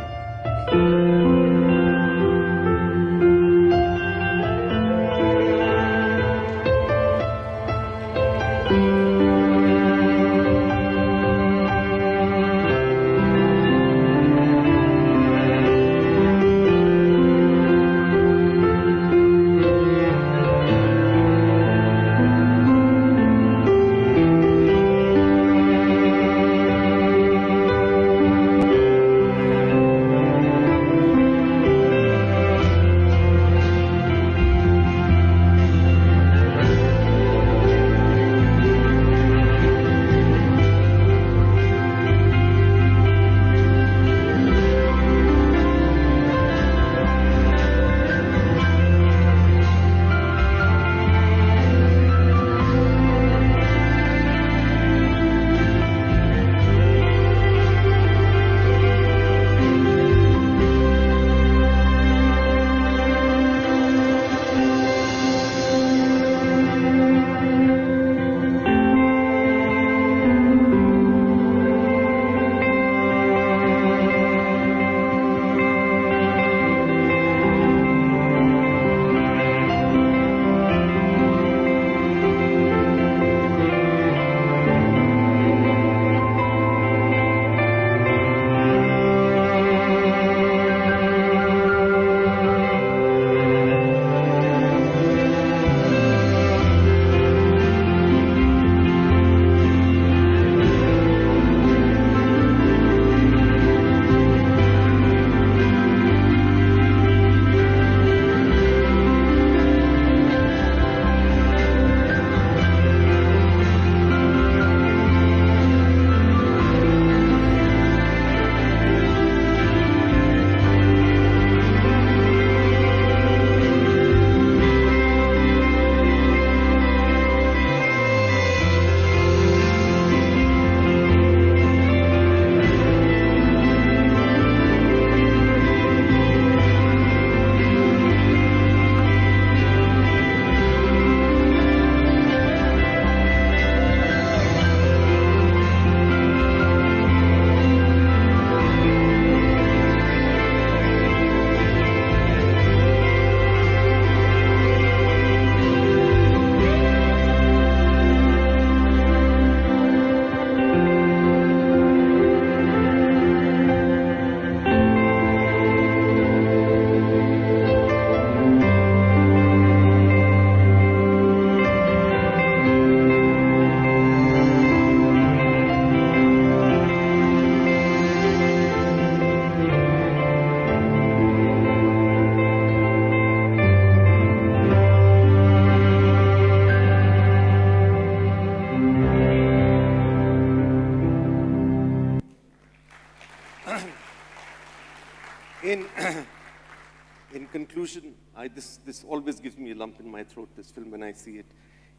S2: In conclusion, this always gives me a lump in my throat, this film, when I see it.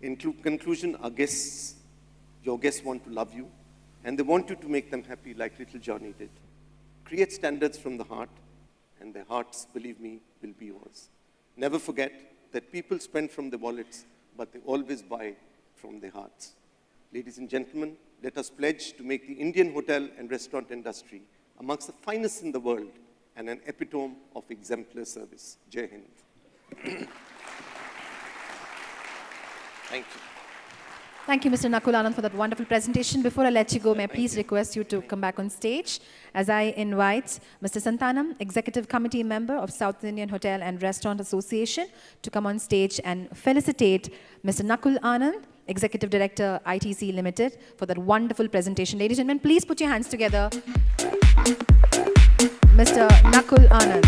S2: In conclusion, your guests want to love you, and they want you to make them happy like little Johnny did. Create standards from the heart, and their hearts, believe me, will be yours. Never forget that people spend from their wallets, but they always buy from their hearts. Ladies and gentlemen, let us pledge to make the Indian hotel and restaurant industry amongst the finest in the world and an epitome of exemplary service. Jai Hind. Thank you.
S1: Thank you, Mr. Nakul Anand, for that wonderful presentation. Before I let you go, may I please request you to come back on stage as I invite Mr. Santanam, Executive Committee Member of South Indian Hotel and Restaurant Association, to come on stage and felicitate Mr. Nakul Anand, Executive Director, ITC Limited, for that wonderful presentation. Ladies and gentlemen, please put your hands together. Mr. Nakul Anand.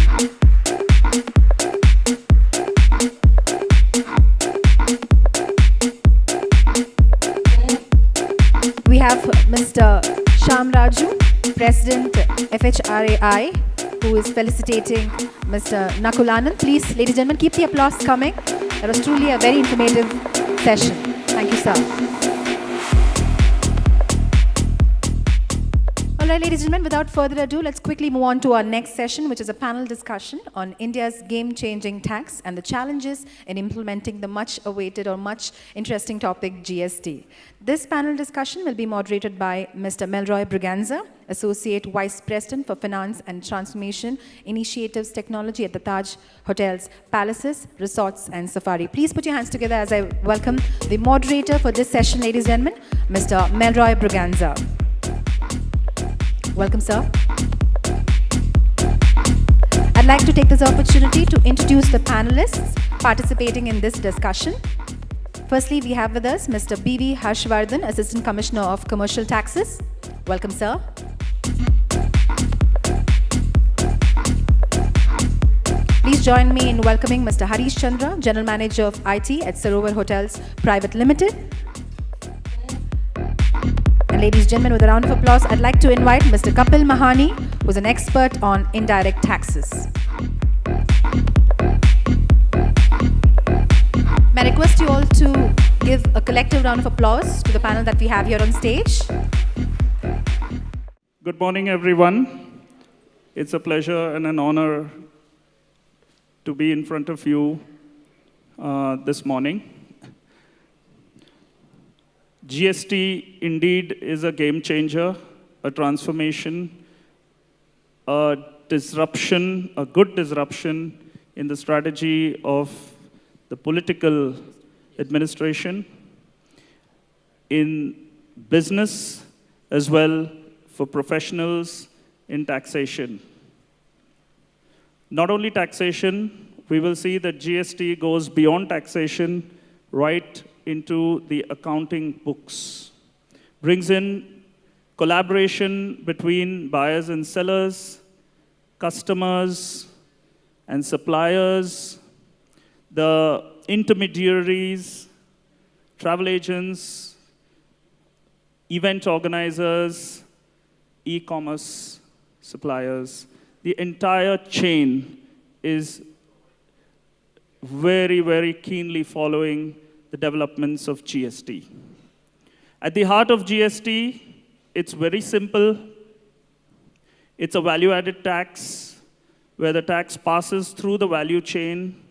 S1: We have Mr. Shyam Raju, President FHRAI, who is felicitating Mr. Nakul Anand. Please, ladies and gentlemen, keep the applause coming. That was truly a very informative session. Thank you, sir. All right, ladies and gentlemen, without further ado, let's quickly move on to our next session, which is a panel discussion on India's game-changing tax and the challenges in implementing the much-awaited or much interesting topic, GST. This panel discussion will be moderated by Mr. Melroy Braganza, Associate Vice President for Finance and Transformation Initiatives Technology at the Taj Hotels, Palaces, Resorts and Safari. Please put your hands together as I welcome the moderator for this session, ladies and gentlemen, Mr. Melroy Braganza. Welcome, sir. I'd like to take this opportunity to introduce the panelists participating in this discussion. Firstly, we have with us Mr. B.V. Harshvardhan, Assistant Commissioner of Commercial Taxes. Welcome, sir. Please join me in welcoming Mr. Harish Chandra, General Manager of IT at Sarovar Hotels Private Limited. And ladies and gentlemen, with a round of applause, I'd like to invite Mr. Kapil Mahani, who's an expert on indirect taxes. May I request you all to give a collective round of applause to the panel that we have here on stage.
S3: Good morning, everyone. It's a pleasure and an honor to be in front of you this morning. GST indeed is a game changer, a transformation, a disruption, a good disruption in the strategy of the political administration, in business as well for professionals in taxation. Not only taxation, we will see that GST goes beyond taxation right into the accounting books. Brings in collaboration between buyers and sellers, customers and suppliers, the intermediaries, travel agents, event organizers, e-commerce suppliers. The entire chain is very, very keenly following the developments of GST. At the heart of GST, it's very simple. It's a value-added tax where the tax passes through the value chain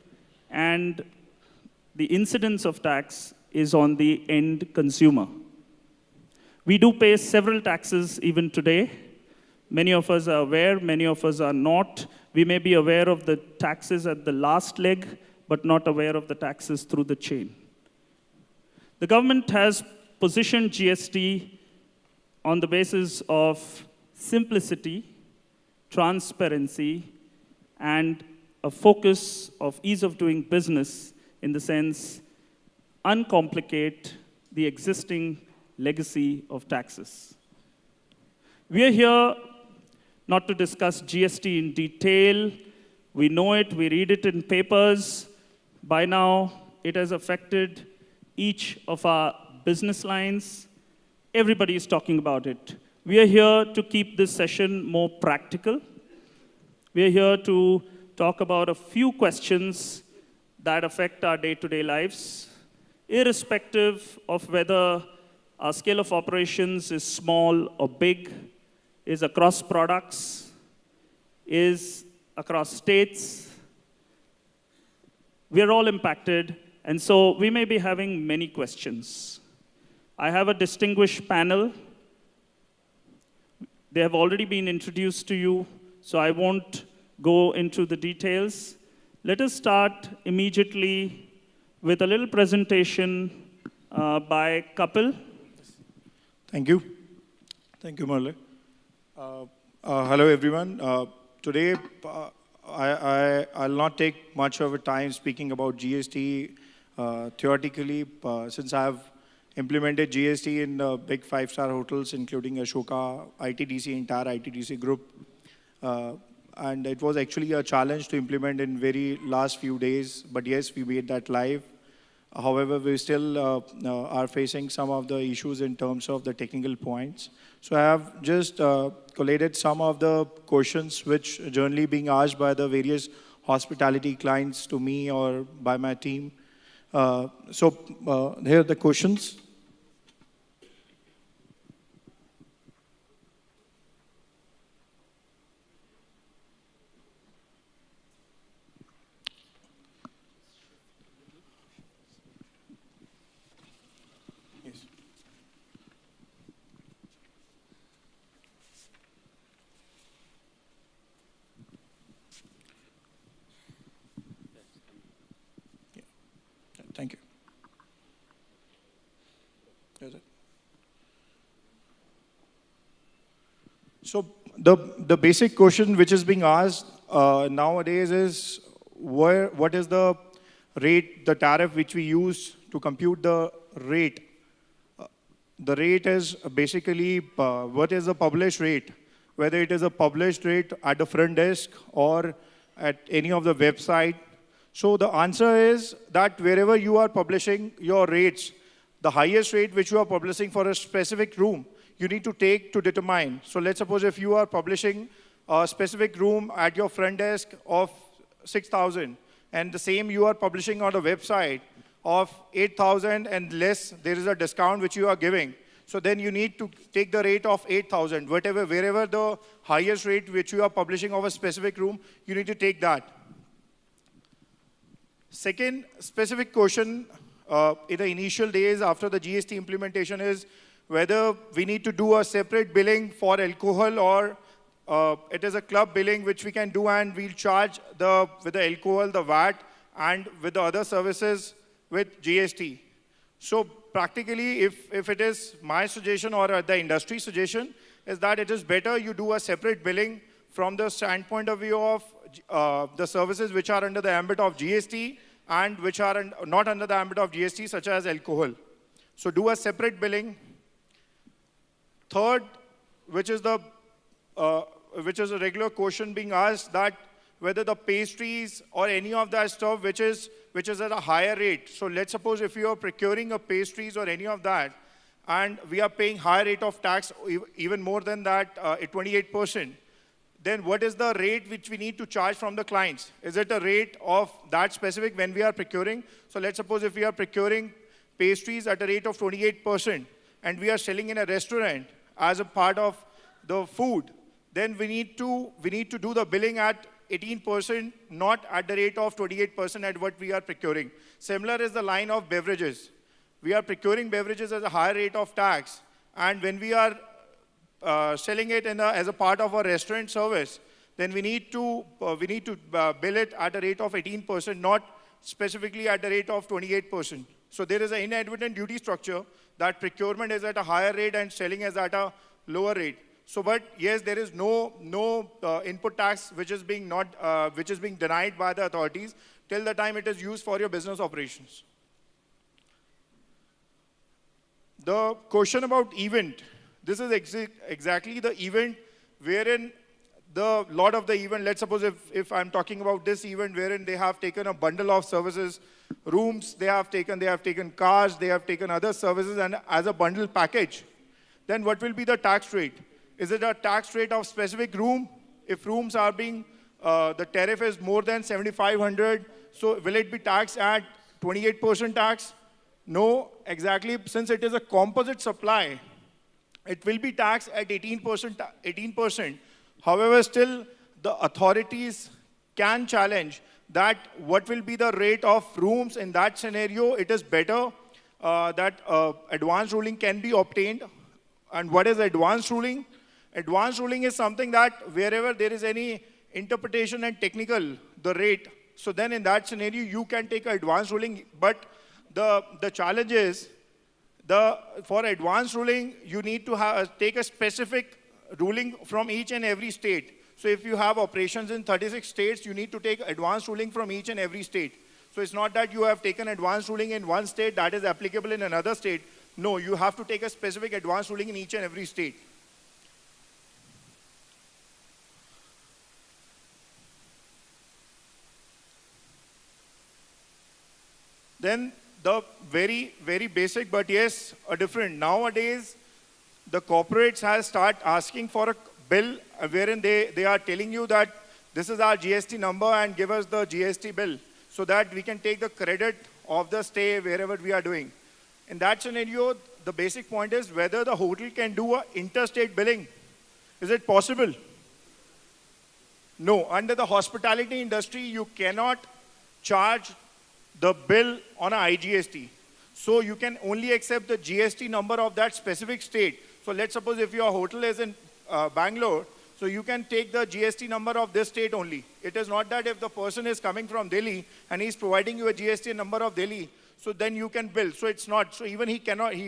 S3: and the incidence of tax is on the end consumer. We do pay several taxes even today. Many of us are aware, many of us are not. We may be aware of the taxes at the last leg, but not aware of the taxes through the chain. The government has positioned GST on the basis of simplicity, transparency, and a focus of ease of doing business in the sense uncomplicate the existing legacy of taxes. We are here not to discuss GST in detail. We know it, we read it in papers. By now, it has affected each of our business lines. Everybody is talking about it. We are here to keep this session more practical. We are here to talk about a few questions that affect our day-to-day lives, irrespective of whether our scale of operations is small or big, is across products, is across states. We're all impacted, and so we may be having many questions. I have a distinguished panel. They have already been introduced to you, so I won't go into the details. Let us start immediately with a little presentation by Kapil.
S4: Thank you. Thank you, Marle. Hello, everyone. Today, I'll not take much of a time speaking about GST theoretically, since I have implemented GST in big five-star hotels, including Ashoka, ITDC, entire ITDC group. And it was actually a challenge to implement in very last few days, but yes, we made that live. However, we still are facing some of the issues in terms of the technical points. So I have just collated some of the questions which are generally being asked by the various hospitality clients to me or by my team. So here are the questions. Thank you. That's it. So the basic question which is being asked nowadays is what is the rate, the tariff which we use to compute the rate. The rate is basically what is the published rate, whether it is a published rate at the front desk or at any of the website. So the answer is that wherever you are publishing your rates, the highest rate which you are publishing for a specific room, you need to take to determine. So let's suppose if you are publishing a specific room at your front desk of 6,000, and the same you are publishing on a website of 8,000 and less, there is a discount which you are giving. So then you need to take the rate of 8,000, wherever the highest rate which you are publishing of a specific room, you need to take that. Second specific question in the initial days after the GST implementation is whether we need to do a separate billing for alcohol or it is a club billing which we can do and we'll charge with the alcohol, the VAT, and with the other services with GST. So practically, if it is my suggestion or the industry suggestion, is that it is better you do a separate billing from the standpoint of view of the services which are under the ambit of GST and which are not under the ambit of GST, such as alcohol. So do a separate billing. Third, which is a regular question being asked, that whether the pastries or any of that stuff which is at a higher rate. So let's suppose if you are procuring a pastries or any of that, and we are paying higher rate of tax, even more than that, 28%. Then what is the rate which we need to charge from the clients? Is it a rate of that specific when we are procuring? So let's suppose if we are procuring pastries at a rate of 28% and we are selling in a restaurant as a part of the food, then we need to do the billing at 18%, not at the rate of 28% at what we are procuring. Similar is the line of beverages. We are procuring beverages at a higher rate of tax, and when we are selling it as a part of our restaurant service, then we need to bill it at a rate of 18%, not specifically at the rate of 28%. So there is an inadvertent duty structure that procurement is at a higher rate and selling is at a lower rate. So, but yes, there is no input tax which is being denied by the authorities till the time it is used for your business operations. The question about event. This is exactly the event wherein the lot of the event, let's suppose if I'm talking about this event wherein they have taken a bundle of services, rooms, they have taken cars, they have taken other services and as a bundle package, then what will be the tax rate? Is it a tax rate of specific room? If rooms are being the tariff is more than 7,500. So will it be taxed at 28% tax? No, exactly. Since it is a composite supply, it will be taxed at 18%. However, still the authorities can challenge that what will be the rate of rooms in that scenario. It is better that advanced ruling can be obtained. And what is advanced ruling? Advanced ruling is something that wherever there is any interpretation and technical, the rate, so then in that scenario, you can take an advanced ruling. But the challenge is, for advanced ruling, you need to take a specific ruling from each and every state. So if you have operations in 36 states, you need to take advanced ruling from each and every state. So it's not that you have taken advanced ruling in one state that is applicable in another state. No, you have to take a specific advanced ruling in each and every state. Then the very, very basic, but yes, a different. Nowadays, the corporates have started asking for a bill wherein they are telling you that this is our GST number and give us the GST bill so that we can take the credit of the stay wherever we are doing. In that scenario, the basic point is whether the hotel can do an interstate billing. Is it possible? No. Under the hospitality industry, you cannot charge the bill on an IGST. So you can only accept the GST number of that specific state. So let's suppose if your hotel is in Bangalore, so you can take the GST number of this state only. It is not that if the person is coming from Delhi and he's providing you a GST number of Delhi, so then you can bill. So it's not. So even he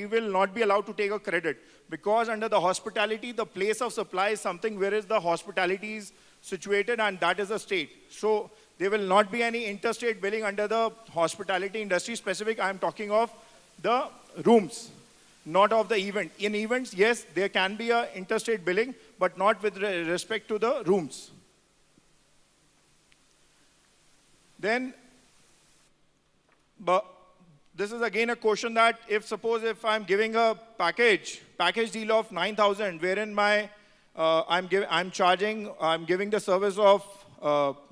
S4: will not be allowed to take a credit, because under the hospitality, the place of supply is something where is the hospitality is situated, and that is a state. So there will not be any interstate billing under the hospitality industry specific. I am talking of the rooms, not of the event. In events, yes, there can be a interstate billing, but not with respect to the rooms. Then, but this is again a question that suppose if I'm giving a package deal of 9,000, wherein I'm giving the service of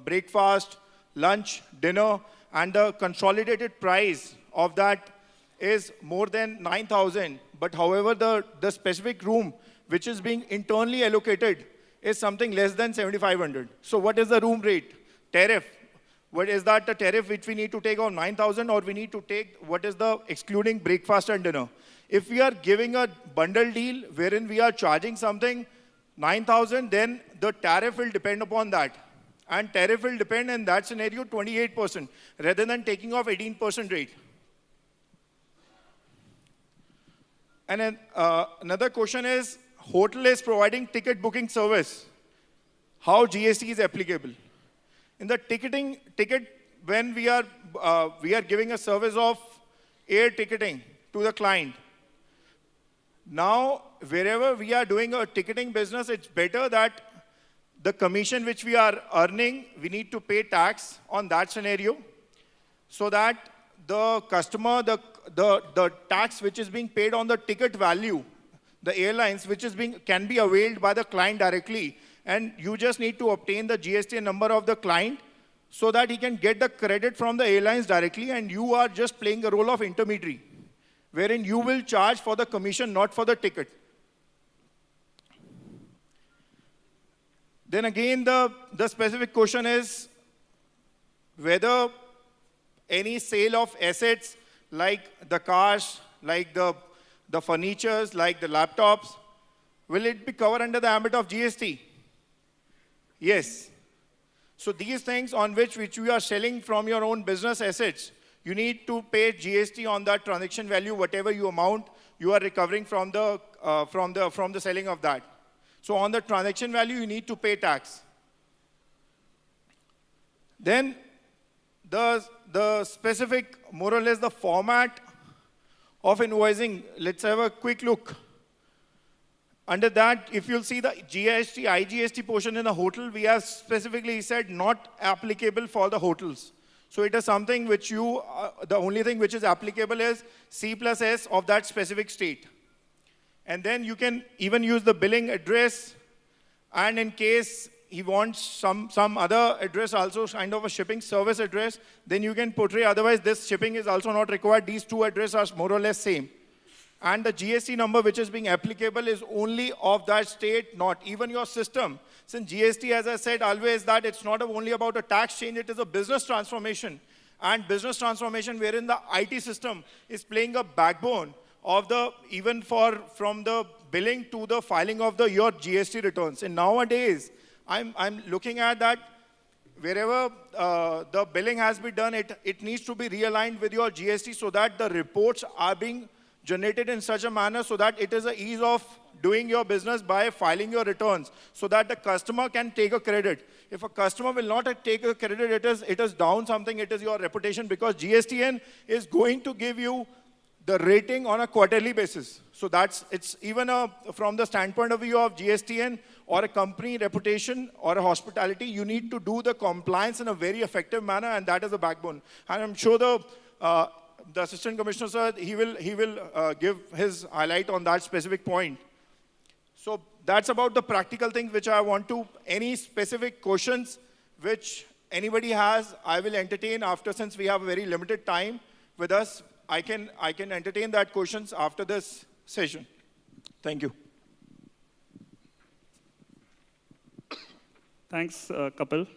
S4: breakfast, lunch, dinner, and the consolidated price of that is more than 9,000. But however, the specific room which is being internally allocated is something less than 7,500. So what is the room rate? Tariff. What is that the tariff which we need to take on 9,000, or we need to take what is the excluding breakfast and dinner? If we are giving a bundle deal wherein we are charging something 9,000, then the tariff will depend upon that. And tariff will depend in that scenario 28% rather than taking off 18% rate. And then another question is, hotel is providing ticket booking service. How GST is applicable? In the when we are giving a service of air ticketing to the client. Now, wherever we are doing a ticketing business, it's better that the commission which we are earning, we need to pay tax on that scenario, so that the customer, the tax which is being paid on the ticket value, the airlines, which is can be availed by the client directly, and you just need to obtain the GST number of the client so that he can get the credit from the airlines directly, and you are just playing a role of intermediary, wherein you will charge for the commission, not for the ticket. Then again, the specific question is whether any sale of assets like the cars, like the furnitures, like the laptops, will it be covered under the ambit of GST? Yes. So these things on which you are selling from your own business assets, you need to pay GST on that transaction value, whatever amount you are recovering from the selling of that. So on the transaction value, you need to pay tax. Then the specific, more or less, the format of invoicing. Let's have a quick look. Under that, if you'll see the GST, IGST portion in the hotel, we have specifically said not applicable for the hotels. So it is something which the only thing which is applicable is C+S of that specific state. And then you can even use the billing address, and in case he wants some other address also, kind of a shipping service address, then you can portray. Otherwise, this shipping is also not required. These two addresses are more or less same. And the GST number which is being applicable is only of that state, not even your system. Since GST, as I said always, that it's not only about a tax change, it is a business transformation. And business transformation wherein the IT system is playing a backbone of the, even from the billing to the filing of your GST returns. And nowadays, I'm looking at that wherever the billing has been done, it needs to be realigned with your GST so that the reports are being generated in such a manner so that it is an ease of doing your business by filing your returns so that the customer can take a credit. If a customer will not take a credit, it is down something, it is your reputation, because GSTN is going to give you the rating on a quarterly basis. So it's even from the standpoint of view of GSTN or a company reputation or a hospitality, you need to do the compliance in a very effective manner, and that is the backbone. And I'm sure the Assistant Commissioner, sir, he will give his highlight on that specific point. So that's about the practical things which I want to, any specific questions which anybody has, I will entertain after, since we have a very limited time with us. I can entertain that questions after this session. Thank you.
S3: Thanks, Kapil.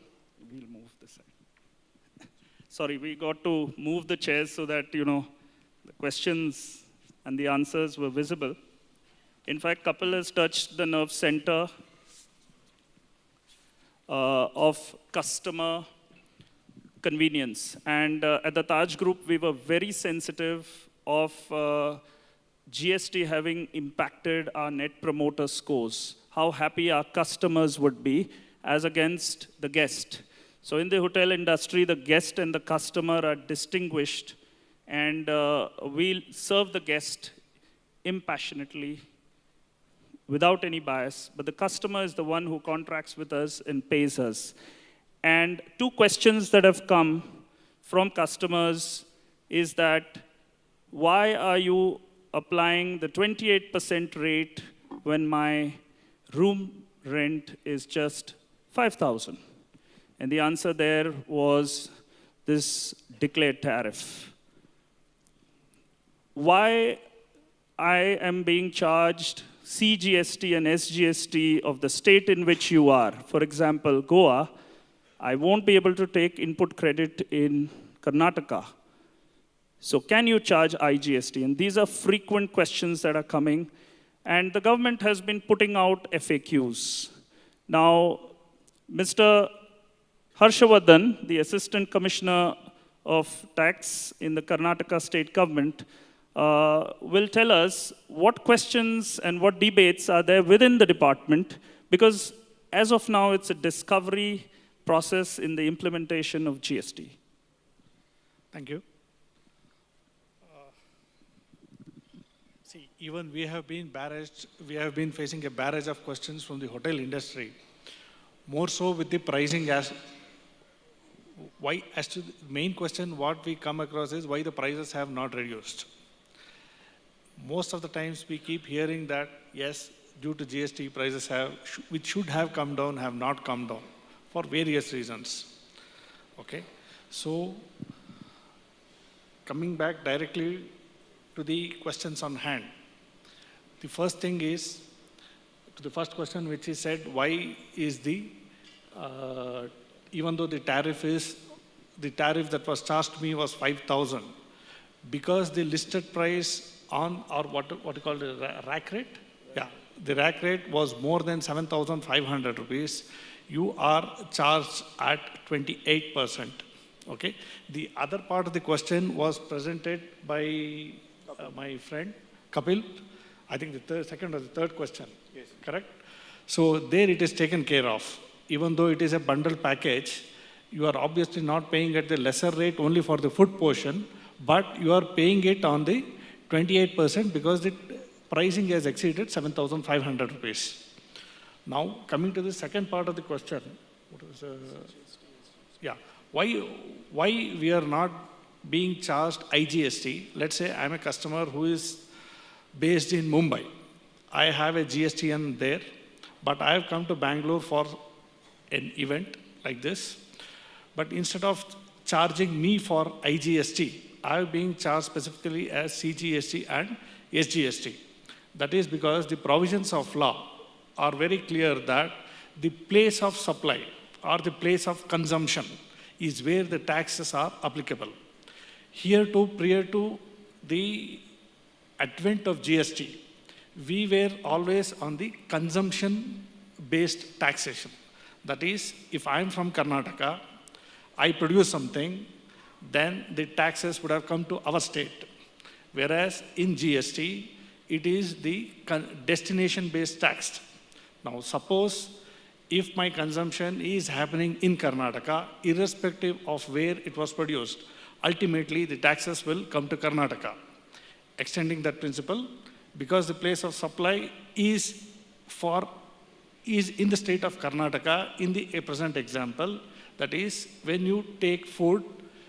S3: We'll move this side. Sorry, we got to move the chairs so that, the questions and the answers were visible. In fact, Kapil has touched the nerve center of customer convenience. And at the Taj Group, we were very sensitive of GST having impacted our net promoter scores, how happy our customers would be as against the guest. So in the hotel industry, the guest and the customer are distinguished, and we'll serve the guest impassionately, without any bias, but the customer is the one who contracts with us and pays us. And two questions that have come from customers is that, why are you applying the 28% rate when my room rent is just 5,000? And the answer there was this declared tariff. Why I am being charged CGST and SGST of the state in which you are. For example, Goa, I won't be able to take input credit in Karnataka. So can you charge IGST? And these are frequent questions that are coming. And the government has been putting out FAQs. Now, Mr. Harshavardhan, the Assistant Commissioner of Tax in the Karnataka state government, will tell us what questions and what debates are there within the department, because as of now, it's a discovery process in the implementation of GST.
S5: Thank you. See, even we have been facing a barrage of questions from the hotel industry, more so with the pricing. As to the main question, what we come across is why the prices have not reduced. Most of the times we keep hearing that, yes, due to GST, prices which should have come down, have not come down for various reasons. Okay, so coming back directly to the questions on hand. The first thing is, to the first question which is said, why is even though the tariff that was charged me was 5,000, because the listed price on, or what you call the rack rate? Yeah, the rack rate was more than 7,500 rupees. You are charged at 28%. Okay. The other part of the question was presented by my friend Kapil. I think the second or the third question. Yes. Correct? So there it is taken care of. Even though it is a bundle package, you are obviously not paying at the lesser rate only for the food portion, but you are paying it on the 28% because the pricing has exceeded 7,500 rupees. Now, coming to the second part of the question, why we are not being charged IGST? Let's say I'm a customer who is based in Mumbai. I have a GSTN there, but I have come to Bangalore for an event like this. But instead of charging me for IGST, I am being charged specifically as CGST and SGST. That is because the provisions of law are very clear that the place of supply or the place of consumption is where the taxes are applicable. Here too, prior to the advent of GST, we were always on the consumption-based taxation. That is, if I'm from Karnataka, I produce something, then the taxes would have come to our state. Whereas in GST, it is the destination-based tax. Now, suppose if my consumption is happening in Karnataka, irrespective of where it was produced, ultimately the taxes will come to Karnataka. Extending that principle, because the place of supply is in the state of Karnataka, in the present example, that is, when you take food,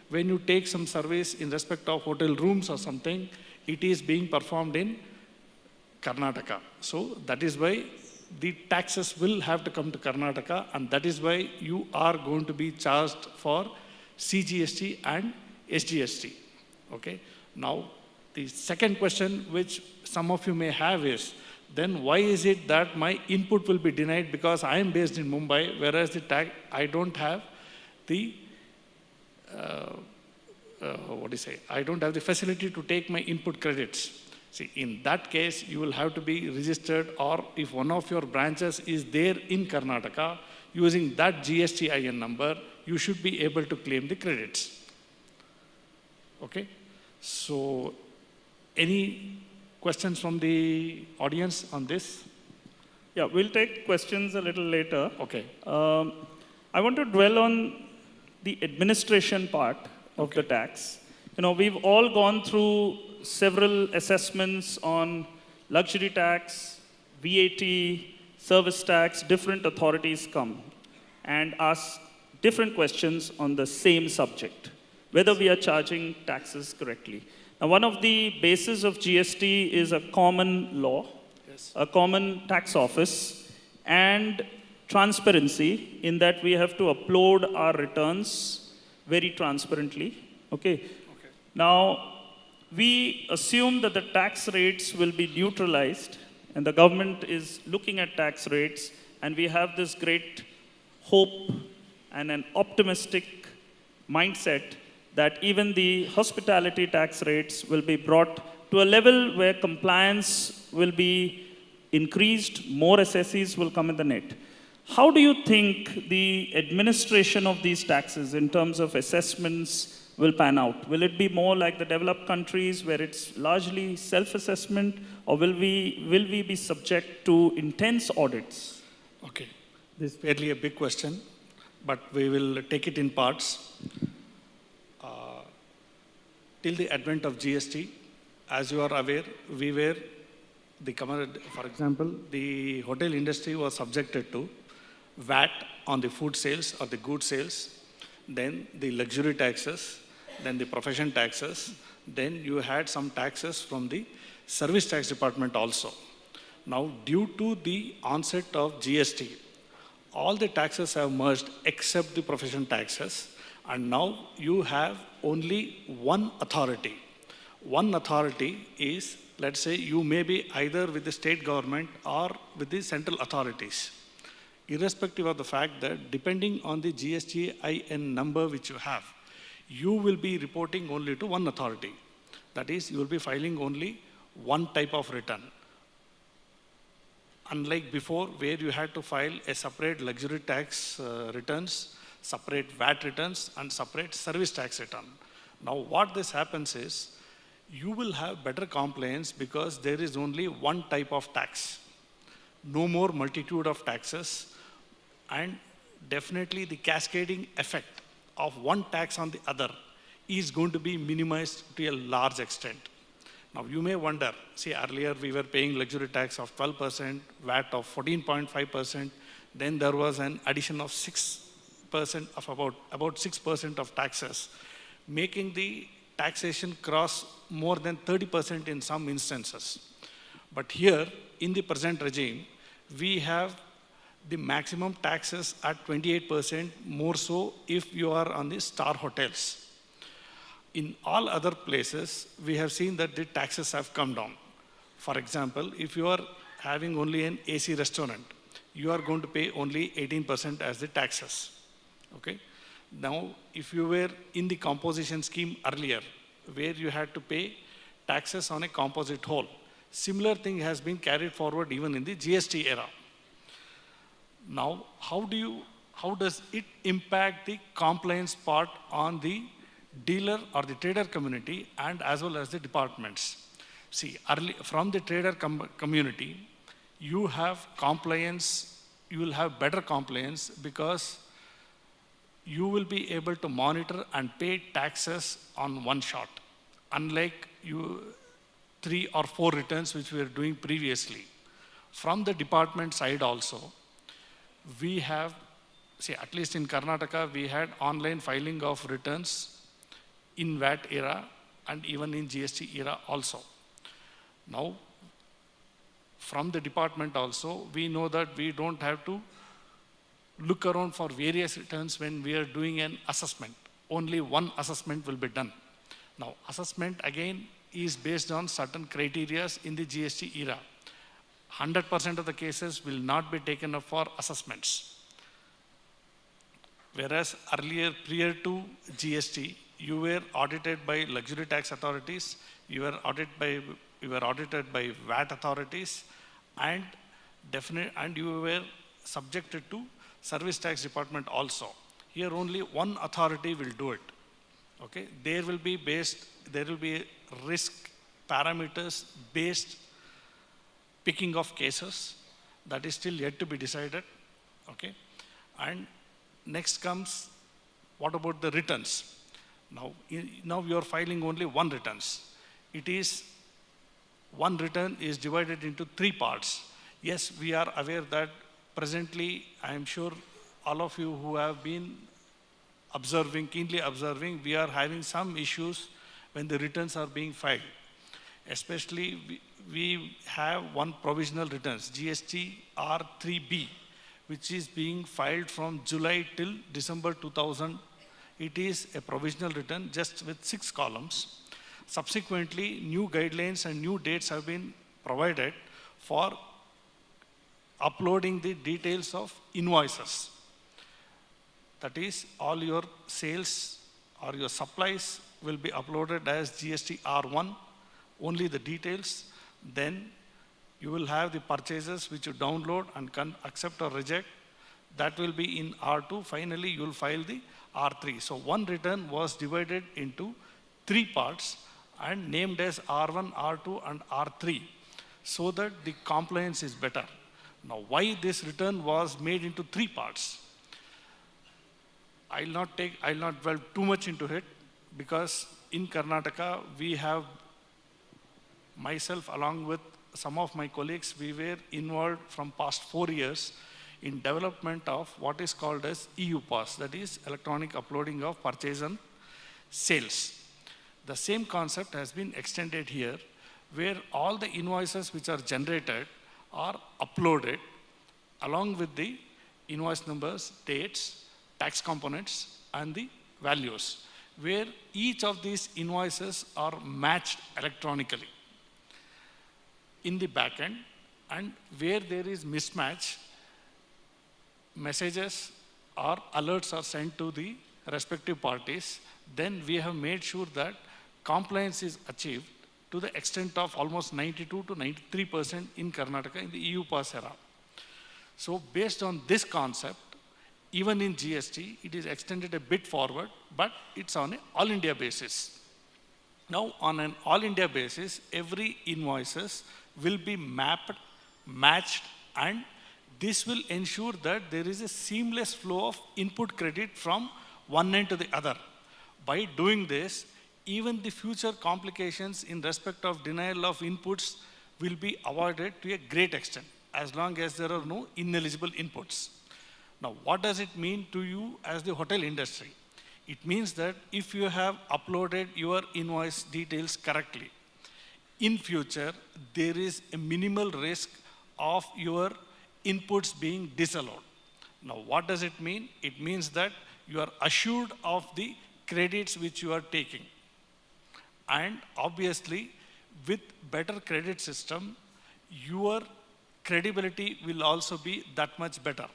S5: when you take some service in respect of hotel rooms or something, it is being performed in Karnataka. So that is why the taxes will have to come to Karnataka, and that is why you are going to be charged for CGST and SGST. Okay? Now, the second question which some of you may have is, then why is it that my input will be denied because I am based in Mumbai, whereas I don't have the I don't have the facility to take my input credits. See, in that case, you will have to be registered, or if one of your branches is there in Karnataka, using that GSTIN number, you should be able to claim the credits. Okay? So, any questions from the audience on this?
S3: Yeah, we'll take questions a little later.
S5: Okay.
S3: I want to dwell on the administration part of the tax. You know, we've all gone through several assessments on luxury tax, VAT, service tax. Different authorities come and ask different questions on the same subject, whether we are charging taxes correctly. Now, one of the bases of GST is a common law, a common tax office, and transparency, in that we have to upload our returns very transparently. Okay? Now, we assume that the tax rates will be neutralized, and the government is looking at tax rates, and we have this great hope and an optimistic mindset that even the hospitality tax rates will be brought to a level where compliance will be increased, more assessees will come in the net. How do you think the administration of these taxes in terms of assessments will pan out? Will it be more like the developed countries where it's largely self-assessment, or will we be subject to intense audits?
S5: Okay, this is fairly a big question, but we will take it in parts. Till the advent of GST, as you are aware, for example, the hotel industry was subjected to VAT on the food sales or the goods sales, then the luxury taxes, then the profession taxes, then you had some taxes from the service tax department also. Now, due to the onset of GST, all the taxes have merged except the profession taxes, and now you have only one authority. One authority is, let's say, you may be either with the state government or with the central authorities. Irrespective of the fact that depending on the GSTIN number which you have, you will be reporting only to one authority. That is, you will be filing only one type of return. Unlike before, where you had to file a separate luxury tax returns, separate VAT returns, and separate service tax return. Now, what this happens is, you will have better compliance because there is only one type of tax. No more multitude of taxes, and definitely the cascading effect of one tax on the other is going to be minimized to a large extent. Now, you may wonder, see, earlier we were paying luxury tax of 12%, VAT of 14.5%, then there was an addition of 6% of about 6% of taxes, making the taxation cross more than 30% in some instances. But here, in the present regime, we have the maximum taxes at 28%, more so if you are on the star hotels. In all other places, we have seen that the taxes have come down. For example, if you are having only an AC restaurant, you are going to pay only 18% as the taxes. Okay? Now, if you were in the composition scheme earlier, where you had to pay taxes on a composite whole, similar thing has been carried forward even in the GST era. Now, how does it impact the compliance part on the dealer or the trader community and as well as the departments? See, from the trader community, you have compliance, you will have better compliance because you will be able to monitor and pay taxes on one shot, unlike 3 or 4 returns which we were doing previously. From the department side also, we have, see, at least in Karnataka, we had online filing of returns in VAT era and even in GST era also. Now, from the department also, we know that we don't have to look around for various returns when we are doing an assessment. Only one assessment will be done. Now, assessment again is based on certain criteria in the GST era. 100% of the cases will not be taken up for assessments. Whereas earlier, prior to GST, you were audited by luxury tax authorities, you were audited by VAT authorities, and you were subjected to service tax department also. Here only one authority will do it. Okay, there will be risk parameters based picking of cases that is still yet to be decided. Okay, and next comes what about the returns? Now you are filing only one returns. It is one return is divided into 3 parts. Yes, we are aware that presently, I am sure all of you who have been keenly observing, we are having some issues when the returns are being filed. Especially, we have one provisional returns, GST R3B, which is being filed from July till December 2000. It is a provisional return just with 6 columns. Subsequently, new guidelines and new dates have been provided for uploading the details of invoices. That is, all your sales or your supplies will be uploaded as GST R1, only the details. Then you will have the purchases which you download and can accept or reject. That will be in R2. Finally, you will file the R3. So one return was divided into 3 parts and named as R1, R2, and R3 so that the compliance is better. Now, why this return was made into 3 parts? I'll not delve too much into it because in Karnataka, we have, myself along with some of my colleagues, we were involved from past 4 years in development of what is called as EU Pass, that is electronic uploading of purchase and sales. The same concept has been extended here, where all the invoices which are generated are uploaded along with the invoice numbers, dates, tax components, and the values, where each of these invoices are matched electronically in the backend, and where there is mismatch, messages or alerts are sent to the respective parties. Then we have made sure that compliance is achieved to the extent of almost 92 to 93% in Karnataka in the EU Pass era. So based on this concept, even in GST, it is extended a bit forward, but it's on an all India basis. Now on an all India basis, every invoices will be mapped, matched, and this will ensure that there is a seamless flow of input credit from one end to the other. By doing this, even the future complications in respect of denial of inputs will be avoided to a great extent, as long as there are no ineligible inputs. Now, what does it mean to you as the hotel industry? It means that if you have uploaded your invoice details correctly, in future, there is a minimal risk of your inputs being disallowed. Now, what does it mean? It means that you are assured of the credits which you are taking. And obviously, with better credit system, your credibility will also be that much better.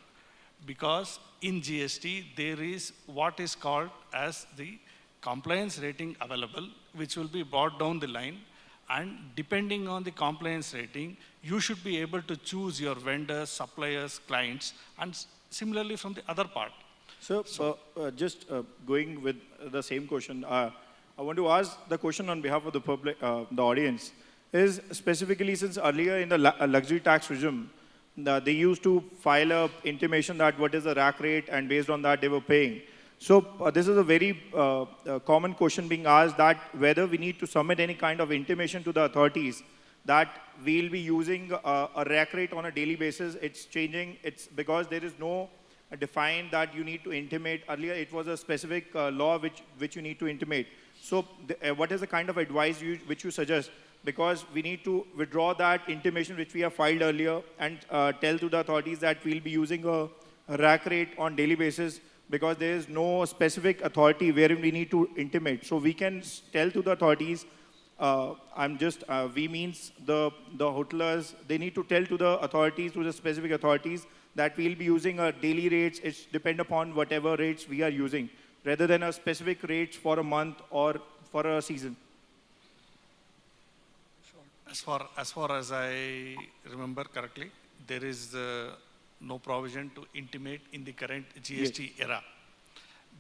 S5: Because in GST, there is what is called as the compliance rating available, which will be brought down the line. And depending on the compliance rating, you should be able to choose your vendors, suppliers, clients, and similarly from the other part.
S4: So, just going with the same question, I want to ask the question on behalf of the public, the audience, is specifically since earlier in the luxury tax regime, they used to file a intimation that what is the rack rate, and based on that they were paying. So this is a very common question being asked, that whether we need to submit any kind of intimation to the authorities that we'll be using a rack rate on a daily basis. It's changing. It's because there is no defined that you need to intimate. Earlier it was a specific law which you need to intimate. So what is the kind of advice which you suggest? Because we need to withdraw that intimation which we have filed earlier and tell to the authorities that we'll be using a rack rate on daily basis, because there is no specific authority wherein we need to intimate. So we can tell to the authorities, we means the hoteliers, they need to tell to the authorities, to the specific authorities, that we'll be using a daily rates. It's depend upon whatever rates we are using, rather than a specific rates for a month or for a season.
S5: As far as I remember correctly, there is no provision to intimate in the current GST era.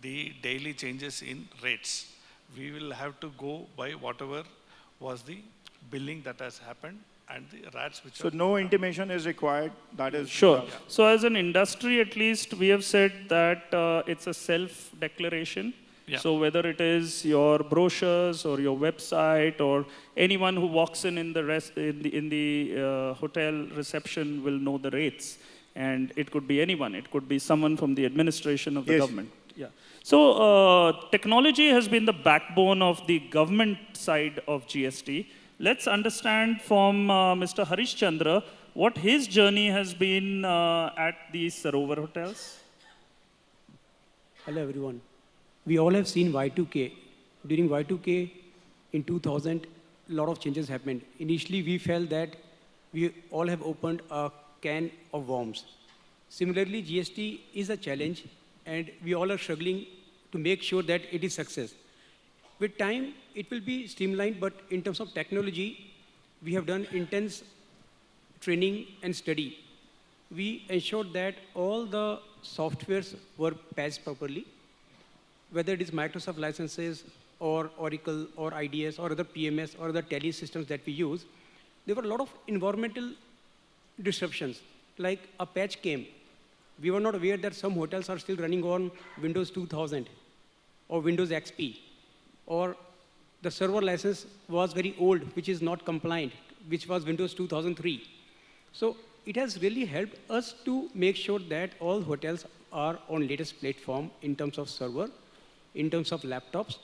S5: The daily changes in rates, we will have to go by whatever was the billing that has happened and the rates which
S4: So no intimation is required, that is...
S3: Sure. So as an industry, at least, we have said that it's a self-declaration.
S5: Yeah.
S3: So whether it is your brochures or your website, or anyone who walks in the hotel reception will know the rates. And it could be anyone. It could be someone from the administration of the government. Yeah. So technology has been the backbone of the government side of GST. Let's understand from Mr. Harish Chandra what his journey has been at the Sarovar hotels.
S6: Hello everyone. We all have seen Y2K. During Y2K in 2000, a lot of changes happened. Initially, we felt that we all have opened a can of worms. Similarly, GST is a challenge, and we all are struggling to make sure that it is success. With time, it will be streamlined, but in terms of technology, we have done intense training and study. We ensured that all the softwares were patched properly, whether it is Microsoft licenses or Oracle or IDS or other PMS or other tele systems that we use. There were a lot of environmental disruptions, like a patch came. We were not aware that some hotels are still running on Windows 2000 or Windows XP, or the server license was very old, which is not compliant, which was Windows 2003. So it has really helped us to make sure that all hotels are on latest platform in terms of server, in terms of laptops,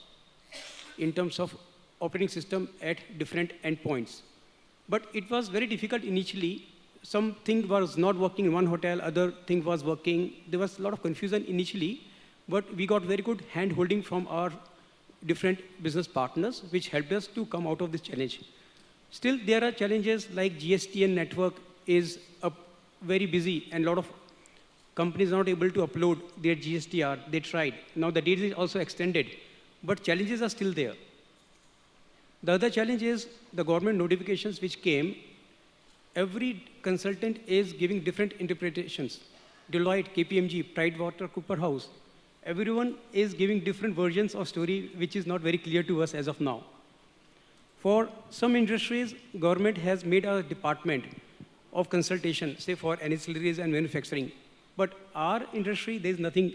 S6: in terms of operating system at different endpoints. But it was very difficult initially. Something was not working in one hotel, other thing was working. There was a lot of confusion initially, but we got very good hand-holding from our different business partners, which helped us to come out of this challenge. Still, there are challenges like GSTN network is very busy, and a lot of companies are not able to upload their GSTR. They tried. Now the date is also extended, but challenges are still there. The other challenge is the government notifications which came. Every consultant is giving different interpretations. Deloitte, KPMG, PricewaterhouseCoopers, everyone is giving different versions of story, which is not very clear to us as of now. For some industries, government has made a department of consultation, say for ancillaries and manufacturing. But our industry, there's nothing,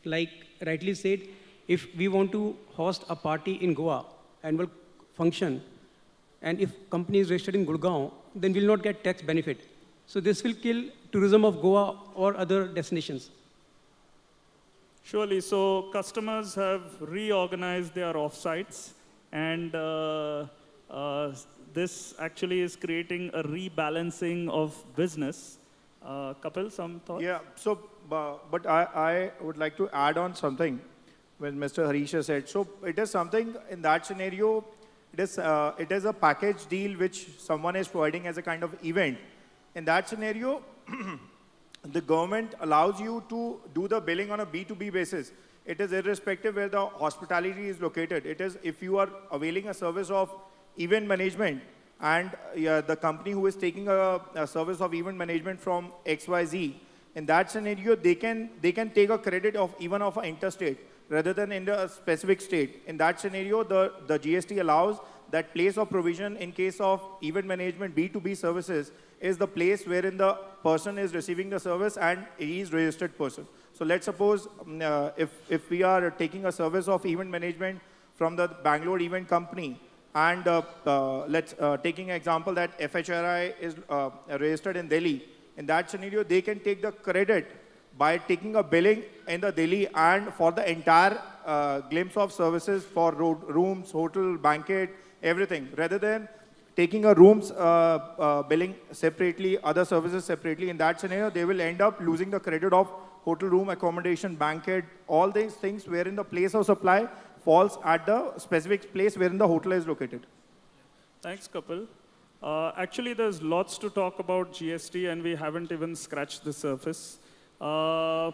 S6: like rightly said, if we want to host a party in Goa, annual function, and if company is registered in Gurgaon, then we'll not get tax benefit. So this will kill tourism of Goa or other destinations.
S3: Surely, so customers have reorganized their offsites, and this actually is creating a rebalancing of business. Kapil, some thoughts?
S4: Yeah, so, but I would like to add on something when Mr. Harisha said. So it is something in that scenario, it is a package deal which someone is providing as a kind of event. In that scenario, the government allows you to do the billing on a B2B basis. It is irrespective where the hospitality is located. It is if you are availing a service of event management and the company who is taking a service of event management from XYZ, in that scenario, they can take a credit of even of an interstate rather than in a specific state. In that scenario, the GST allows that place of provision in case of event management B2B services is the place wherein the person is receiving the service and he is registered person. So let's suppose if we are taking a service of event management from the Bangalore event company, and let's taking an example that FHRAI is registered in Delhi. In that scenario, they can take the credit by taking a billing in the Delhi and for the entire glimpse of services for rooms, hotel, banquet, everything, rather than taking a rooms billing separately, other services separately. In that scenario, they will end up losing the credit of hotel room, accommodation, banquet, all these things wherein the place of supply falls at the specific place wherein the hotel is located.
S3: Thanks, Kapil. Actually, there's lots to talk about GST, and we haven't even scratched the surface. All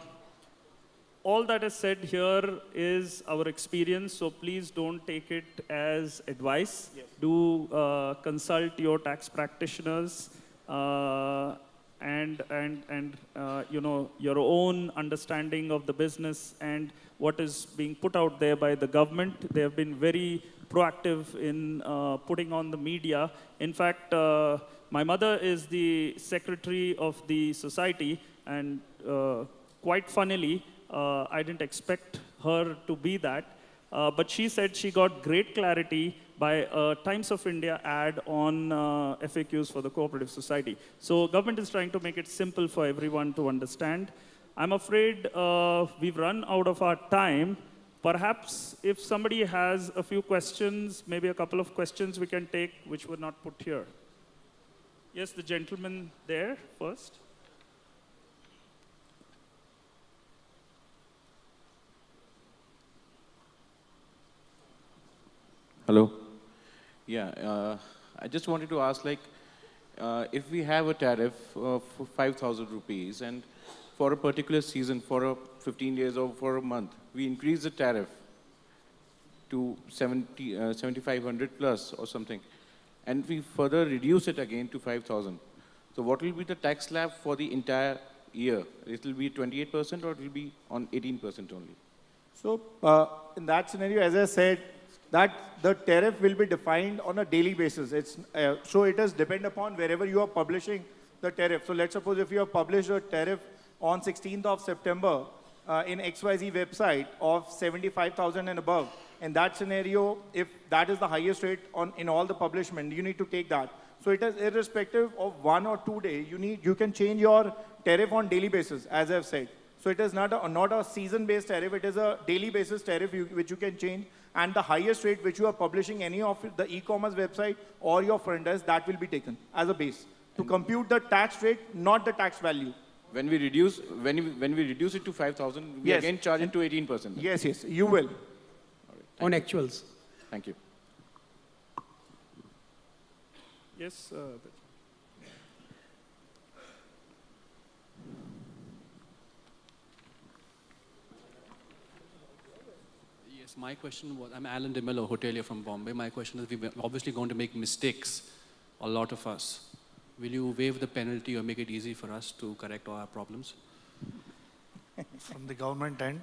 S3: that is said here is our experience, so please don't take it as advice. Yes. Do consult your tax practitioners and you know, your own understanding of the business and what is being put out there by the government. They have been very proactive in putting on the media. In fact, my mother is the secretary of the society, and quite funnily, I didn't expect her to be that. But she said she got great clarity by a Times of India ad on FAQs for the cooperative society. So government is trying to make it simple for everyone to understand. I'm afraid we've run out of our time. Perhaps if somebody has a few questions, maybe a couple of questions we can take which were not put here. Yes, the gentleman there first.
S7: Hello. Yeah, I just wanted to ask, like, if we have a tariff of 5,000 rupees and for a particular season, for 15 days or for a month, we increase the tariff to 7,500 plus or something, and we further reduce it again to 5,000. So what will be the tax slab for the entire year? It will be 28% or it will be on 18% only?
S4: So in that scenario, as I said, that the tariff will be defined on a daily basis. It's, so it does depend upon wherever you are publishing the tariff. So let's suppose if you have published a tariff on 16th of September in XYZ website of 75,000 and above, in that scenario, if that is the highest rate in all the publishment, you need to take that. So it is irrespective of 1 or 2 days. You can change your tariff on daily basis, as I've said. So it is not a season-based tariff. It is a daily basis tariff which you can change. And the highest rate which you are publishing any of the e-commerce website or your front desk, that will be taken as a base to compute the tax rate, not the tax value.
S7: When we reduce it to 5,000, we again charge it to 18%.
S4: Yes, yes, you will.
S6: On actuals.
S7: Thank you.
S3: Yes.
S8: My question was, I'm Alan DeMello, hotelier from Bombay. My question is, we're obviously going to make mistakes, a lot of us. Will you waive the penalty or make it easy for us to correct all our problems?
S5: From the government end,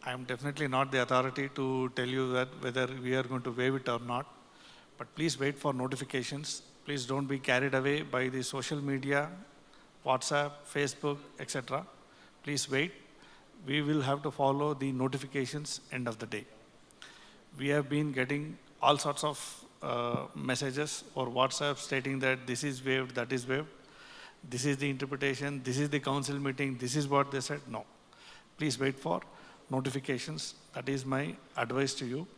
S5: I am definitely not the authority to tell you that whether we are going to waive it or not. But please wait for notifications. Please don't be carried away by the social media, WhatsApp, Facebook, etc. Please wait. We will have to follow the notifications end of the day. We have been getting all sorts of messages or WhatsApp stating that this is waived, that is waived. This is the interpretation, this is the council meeting, this is what they said. No. Please wait for notifications. That is my advice to you.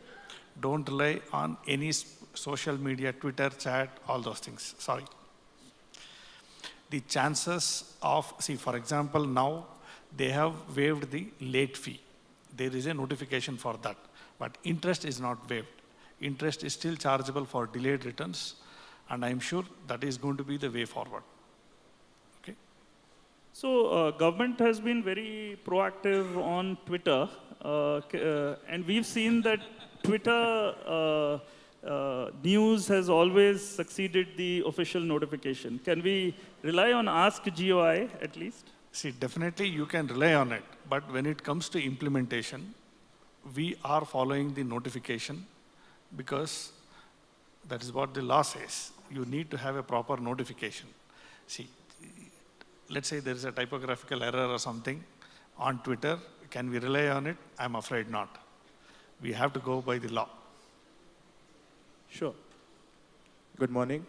S5: Don't rely on any social media, Twitter, chat, all those things. Sorry. the chances of, see, for example, now they have waived the late fee. There is a notification for that, but interest is not waived. Interest is still chargeable for delayed returns, and I'm sure that is going to be the way forward. Okay.
S3: So government has been very proactive on Twitter, and we've seen that Twitter news has always succeeded the official notification. Can we rely on Ask GOI at least?
S5: See, definitely you can rely on it, but when it comes to implementation, we are following the notification because that is what the law says. You need to have a proper notification. See, let's say there is a typographical error or something on Twitter. Can we rely on it? I'm afraid not. We have to go by the law.
S3: Sure.
S9: Good morning.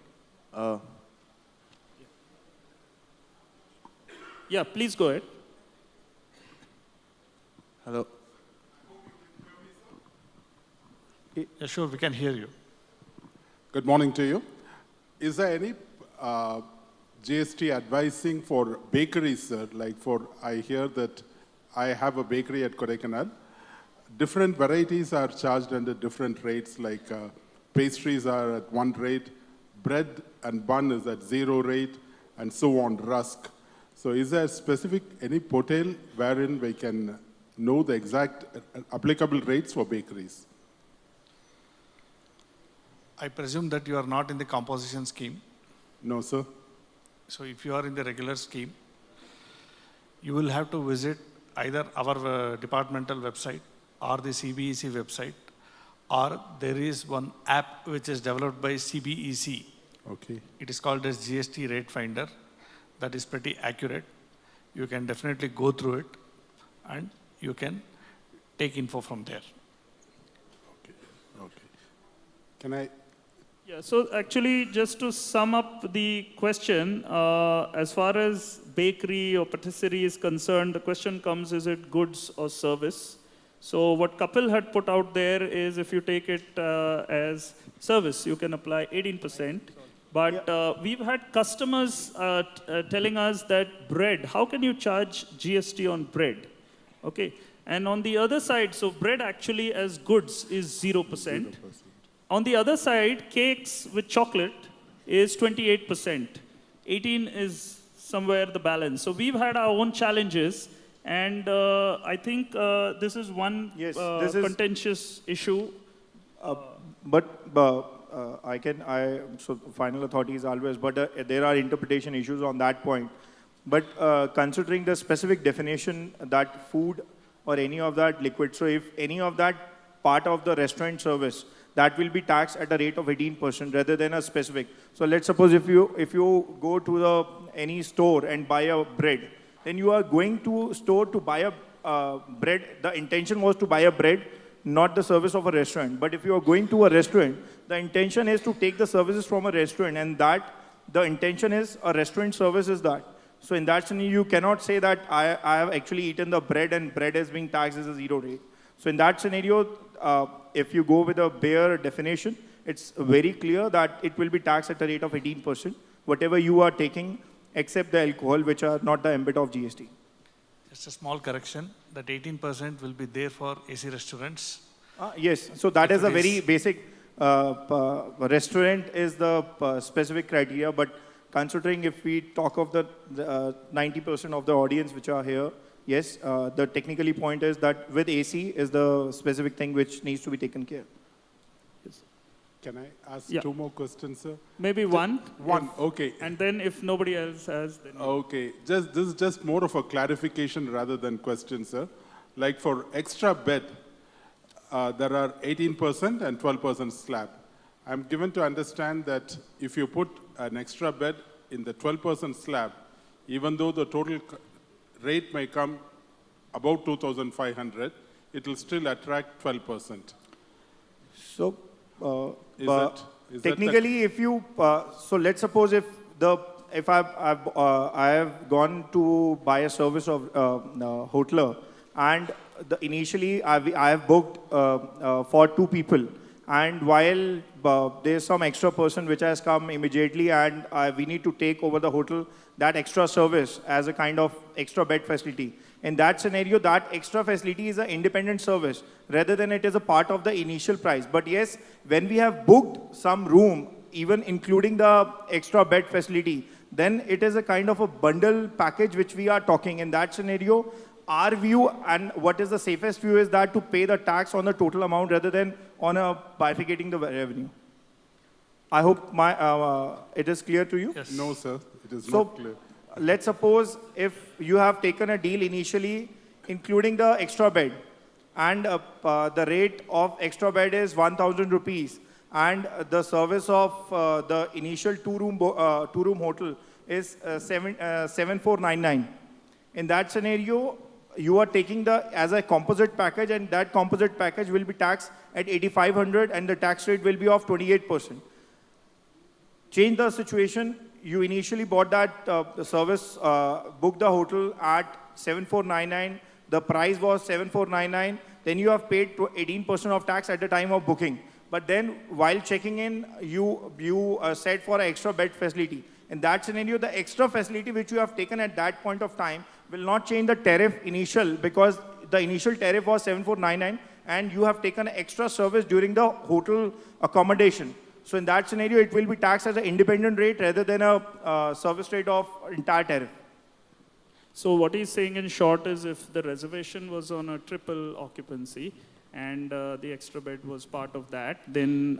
S3: Yeah, please go ahead.
S9: Hello.
S5: Yeah, sure, we can hear you.
S10: Good morning to you. Is there any GST advising for bakeries, sir? Like I hear that I have a bakery at Kodaikanal. Different varieties are charged under different rates, like pastries are at one rate, bread and bun is at 0 rate, and so on, rusk. So is there specific, any portal wherein we can know the exact applicable rates for bakeries?
S5: I presume that you are not in the composition scheme.
S10: No, sir.
S5: So if you are in the regular scheme, you will have to visit either our departmental website or the CBEC website, or there is one app which is developed by CBEC.
S10: Okay.
S5: It is called as GST Rate Finder. That is pretty accurate. You can definitely go through it and you can take info from there.
S10: Okay. Okay. Can I?
S3: Yeah, so actually, just to sum up the question, as far as bakery or patisserie is concerned, the question comes, is it goods or service? So what Kapil had put out there is if you take it as service, you can apply 18%. But we've had customers telling us that bread, how can you charge GST on bread? Okay, and on the other side, so bread actually as goods is 0%. On the other side, cakes with chocolate is 28%. 18 is somewhere the balance. So we've had our own challenges, and I think this is one contentious issue.
S4: So final authority is always, but there are interpretation issues on that point. But considering the specific definition that food or any of that liquid, so if any of that part of the restaurant service, that will be taxed at a rate of 18% rather than a specific. So let's suppose if you go to any store and buy a bread, then you are going to store to buy a bread. The intention was to buy a bread, not the service of a restaurant. But if you are going to a restaurant, the intention is to take the services from a restaurant, and that the intention is a restaurant service is that. So in that scenario, you cannot say that I have actually eaten the bread and bread is being taxed as a 0 rate. So in that scenario, if you go with a bare definition, it's very clear that it will be taxed at a rate of 18%, whatever you are taking, except the alcohol, which are not the ambit of GST.
S5: Just a small correction, that 18% will be there for AC restaurants.
S4: Yes, so that is a very basic, restaurant is the specific criteria, but considering if we talk of the 90% of the audience which are here, yes, the technically point is that with AC is the specific thing which needs to be taken care. Yes.
S10: Can I ask 2 more questions, sir?
S3: Maybe one.
S10: One, okay.
S3: And then if nobody else has, then...
S10: Okay, this is just more of a clarification rather than question, sir. Like for extra bed, there are 18% and 12% slab. I'm given to understand that if you put an extra bed in the 12% slab, even though the total rate may come about 2,500, it will still attract 12%.
S4: So, technically, if you, so let's suppose if I have gone to buy a service of hoteler, and initially I have booked for 2 people, And while there's some extra person which has come immediately and we need to take over the hotel, that extra service as a kind of extra bed facility. In that scenario, that extra facility is an independent service rather than it is a part of the initial price. But yes, when we have booked some room, even including the extra bed facility, then it is a kind of a bundle package which we are talking. In that scenario, our view and what is the safest view is that to pay the tax on the total amount rather than on a bifurcating the revenue. I hope it is clear to you?
S5: Yes.
S10: No, sir, it is
S4: So,
S10: not clear.
S4: let's suppose if you have taken a deal initially, including the extra bed, and the rate of extra bed is 1,000 rupees, and the service of the initial two-room hotel is 7,499. In that scenario, you are taking as a composite package, and that composite package will be taxed at 8,500, and the tax rate will be of 28%. Change the situation. You initially bought that the service, booked the hotel at 7,499. The price was 7,499. Then you have paid 18% of tax at the time of booking. But then while checking in, you said for an extra bed facility. In that scenario, the extra facility which you have taken at that point of time will not change the tariff initial, because the initial tariff was 7,499 and you have taken an extra service during the hotel accommodation. So in that scenario, it will be taxed as an independent rate rather than a service rate of entire tariff.
S3: So what he's saying in short is if the reservation was on a triple occupancy and the extra bed was part of that, then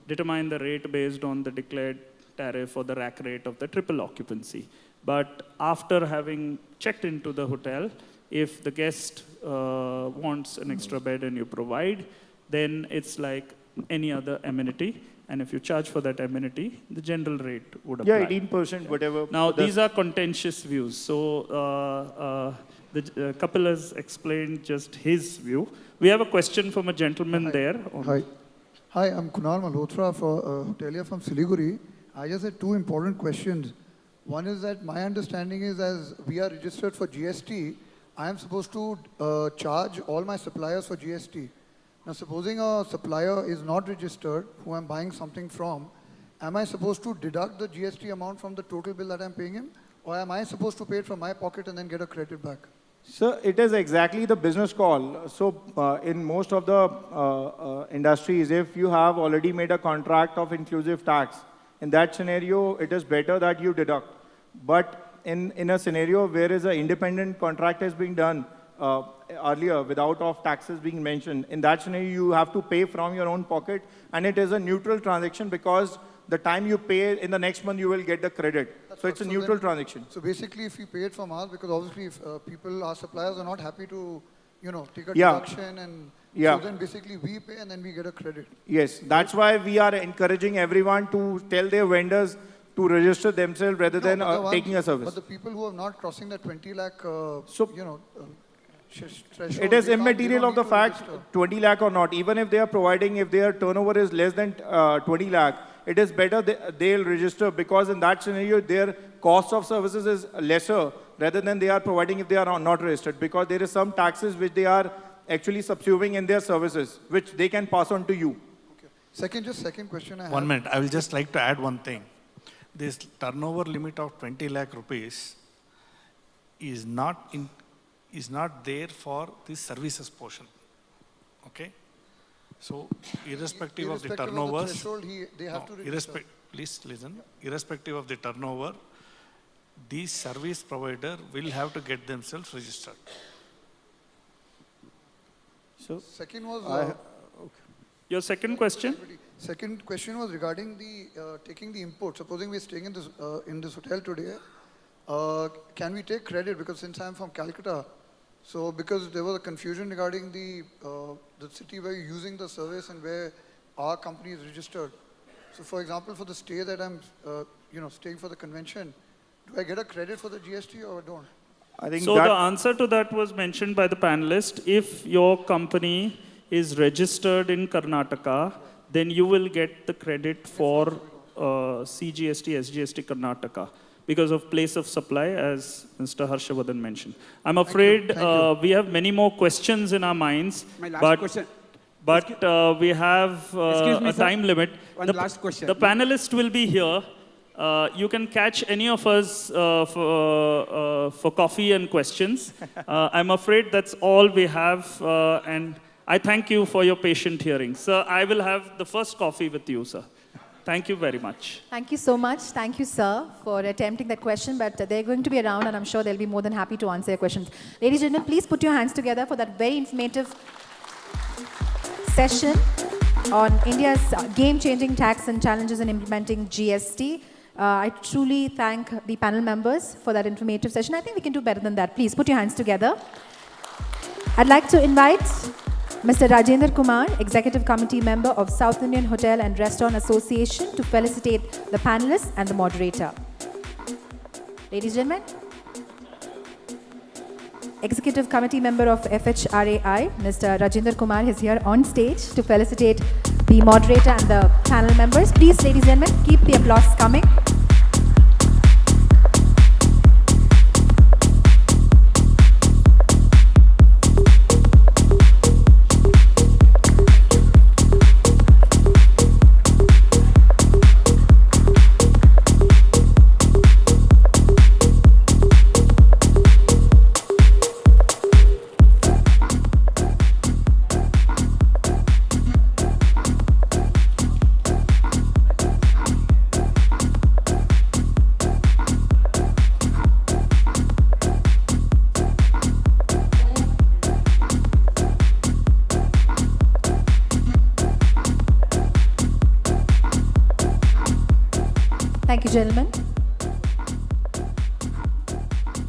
S3: determine the rate based on the declared tariff or the rack rate of the triple occupancy. But after having checked into the hotel, if the guest wants an extra bed and you provide, then it's like any other amenity. And if you charge for that amenity, the general rate would apply.
S4: Yeah, 18%, whatever.
S3: Now, these are contentious views. So the couple has explained just his view. We have a question from a gentleman there.
S11: Hi, I'm Kunal Malhotra, hotelier from Siliguri. I just had two important questions. One is that my understanding is as we are registered for GST, I am supposed to charge all my suppliers for GST. Now, supposing a supplier is not registered, who I'm buying something from, am I supposed to deduct the GST amount from the total bill that I'm paying him? Or am I supposed to pay it from my pocket and then get a credit back?
S4: So it is exactly the business call. So in most of the industries, if you have already made a contract of inclusive tax, in that scenario, it is better that you deduct. But in a scenario where is an independent contract is being done earlier without of taxes being mentioned, in that scenario, you have to pay from your own pocket, and it is a neutral transaction because the time you pay in the next month, you will get the credit. So it's a neutral transaction.
S11: So basically, if we pay it from us, because obviously if our suppliers are not happy to, take a deduction, and so then basically we pay and then we get a credit.
S4: Yes, that's why we are encouraging everyone to tell their vendors to register themselves rather than taking a service.
S11: But the people who are not crossing the 20 lakh, threshold,
S4: it is immaterial of the fact 20 lakh or not. Even if they are providing, if their turnover is less than 20 lakh, it is better they'll register, because in that scenario, their cost of services is lesser rather than they are providing if they are not registered, because there is some taxes which they are actually subsuming in their services, which they can pass on to you.
S11: Okay. Second question I have.
S5: 1 minute. I will just like to add one thing. This turnover limit of 20 lakh rupees is not there for the services portion. Okay? So, irrespective of the turnovers, please listen, irrespective of the turnover, the service provider will have to get themselves registered.
S11: So, second was...
S3: Your second question?
S11: Second question was regarding the taking the import. Supposing we're staying in this hotel today, can we take credit? Because since I'm from Calcutta, so because there was a confusion regarding the city where you're using the service and where our company is registered. So for example, for the stay that I'm staying for the convention, do I get a credit for the GST or don't?
S3: I think so the answer to that was mentioned by the panelist. If your company is registered in Karnataka, then you will get the credit for CGST, SGST Karnataka because of place of supply, as Mr. Harshavardhan mentioned. I'm afraid we have many more questions in our minds.
S12: My last question.
S3: but we have a time limit.
S12: One last question.
S3: The panelist will be here. You can catch any of us for coffee and questions. I'm afraid that's all we have, and I thank you for your patient hearing. Sir, I will have the first coffee with you, sir. Thank you very much.
S1: Thank you so much. Thank you, sir, for attempting that question. But they're going to be around, and I'm sure they'll be more than happy to answer your questions. Ladies and gentlemen, please put your hands together for that very informative session on India's game-changing tax and challenges in implementing GST. I truly thank the panel members for that informative session. I think we can do better than that. Please put your hands together. I'd like to invite Mr. Rajendra Kumar, Executive Committee Member of South Indian Hotel and Restaurant Association, to felicitate the panelists and the moderator. Ladies and gentlemen, Executive Committee Member of FHRAI, Mr. Rajendra Kumar, is here on stage to felicitate the moderator and the panel members. Please, ladies and gentlemen, keep the applause coming. Thank you, gentlemen.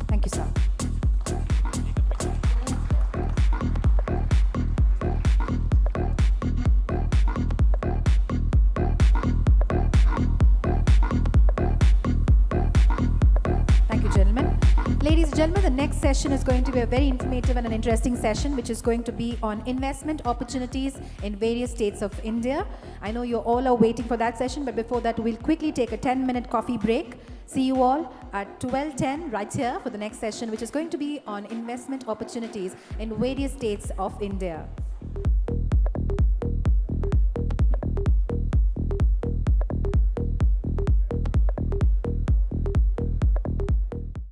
S1: Thank you, sir. Thank you, gentlemen. Ladies and gentlemen, the next session is going to be a very informative and an interesting session, which is going to be on investment opportunities in various states of India. I know you all are waiting for that session, but before that, we'll quickly take a 10-minute coffee break. See you all at 12:10 right here for the next session, which is going to be on investment opportunities in various states of India.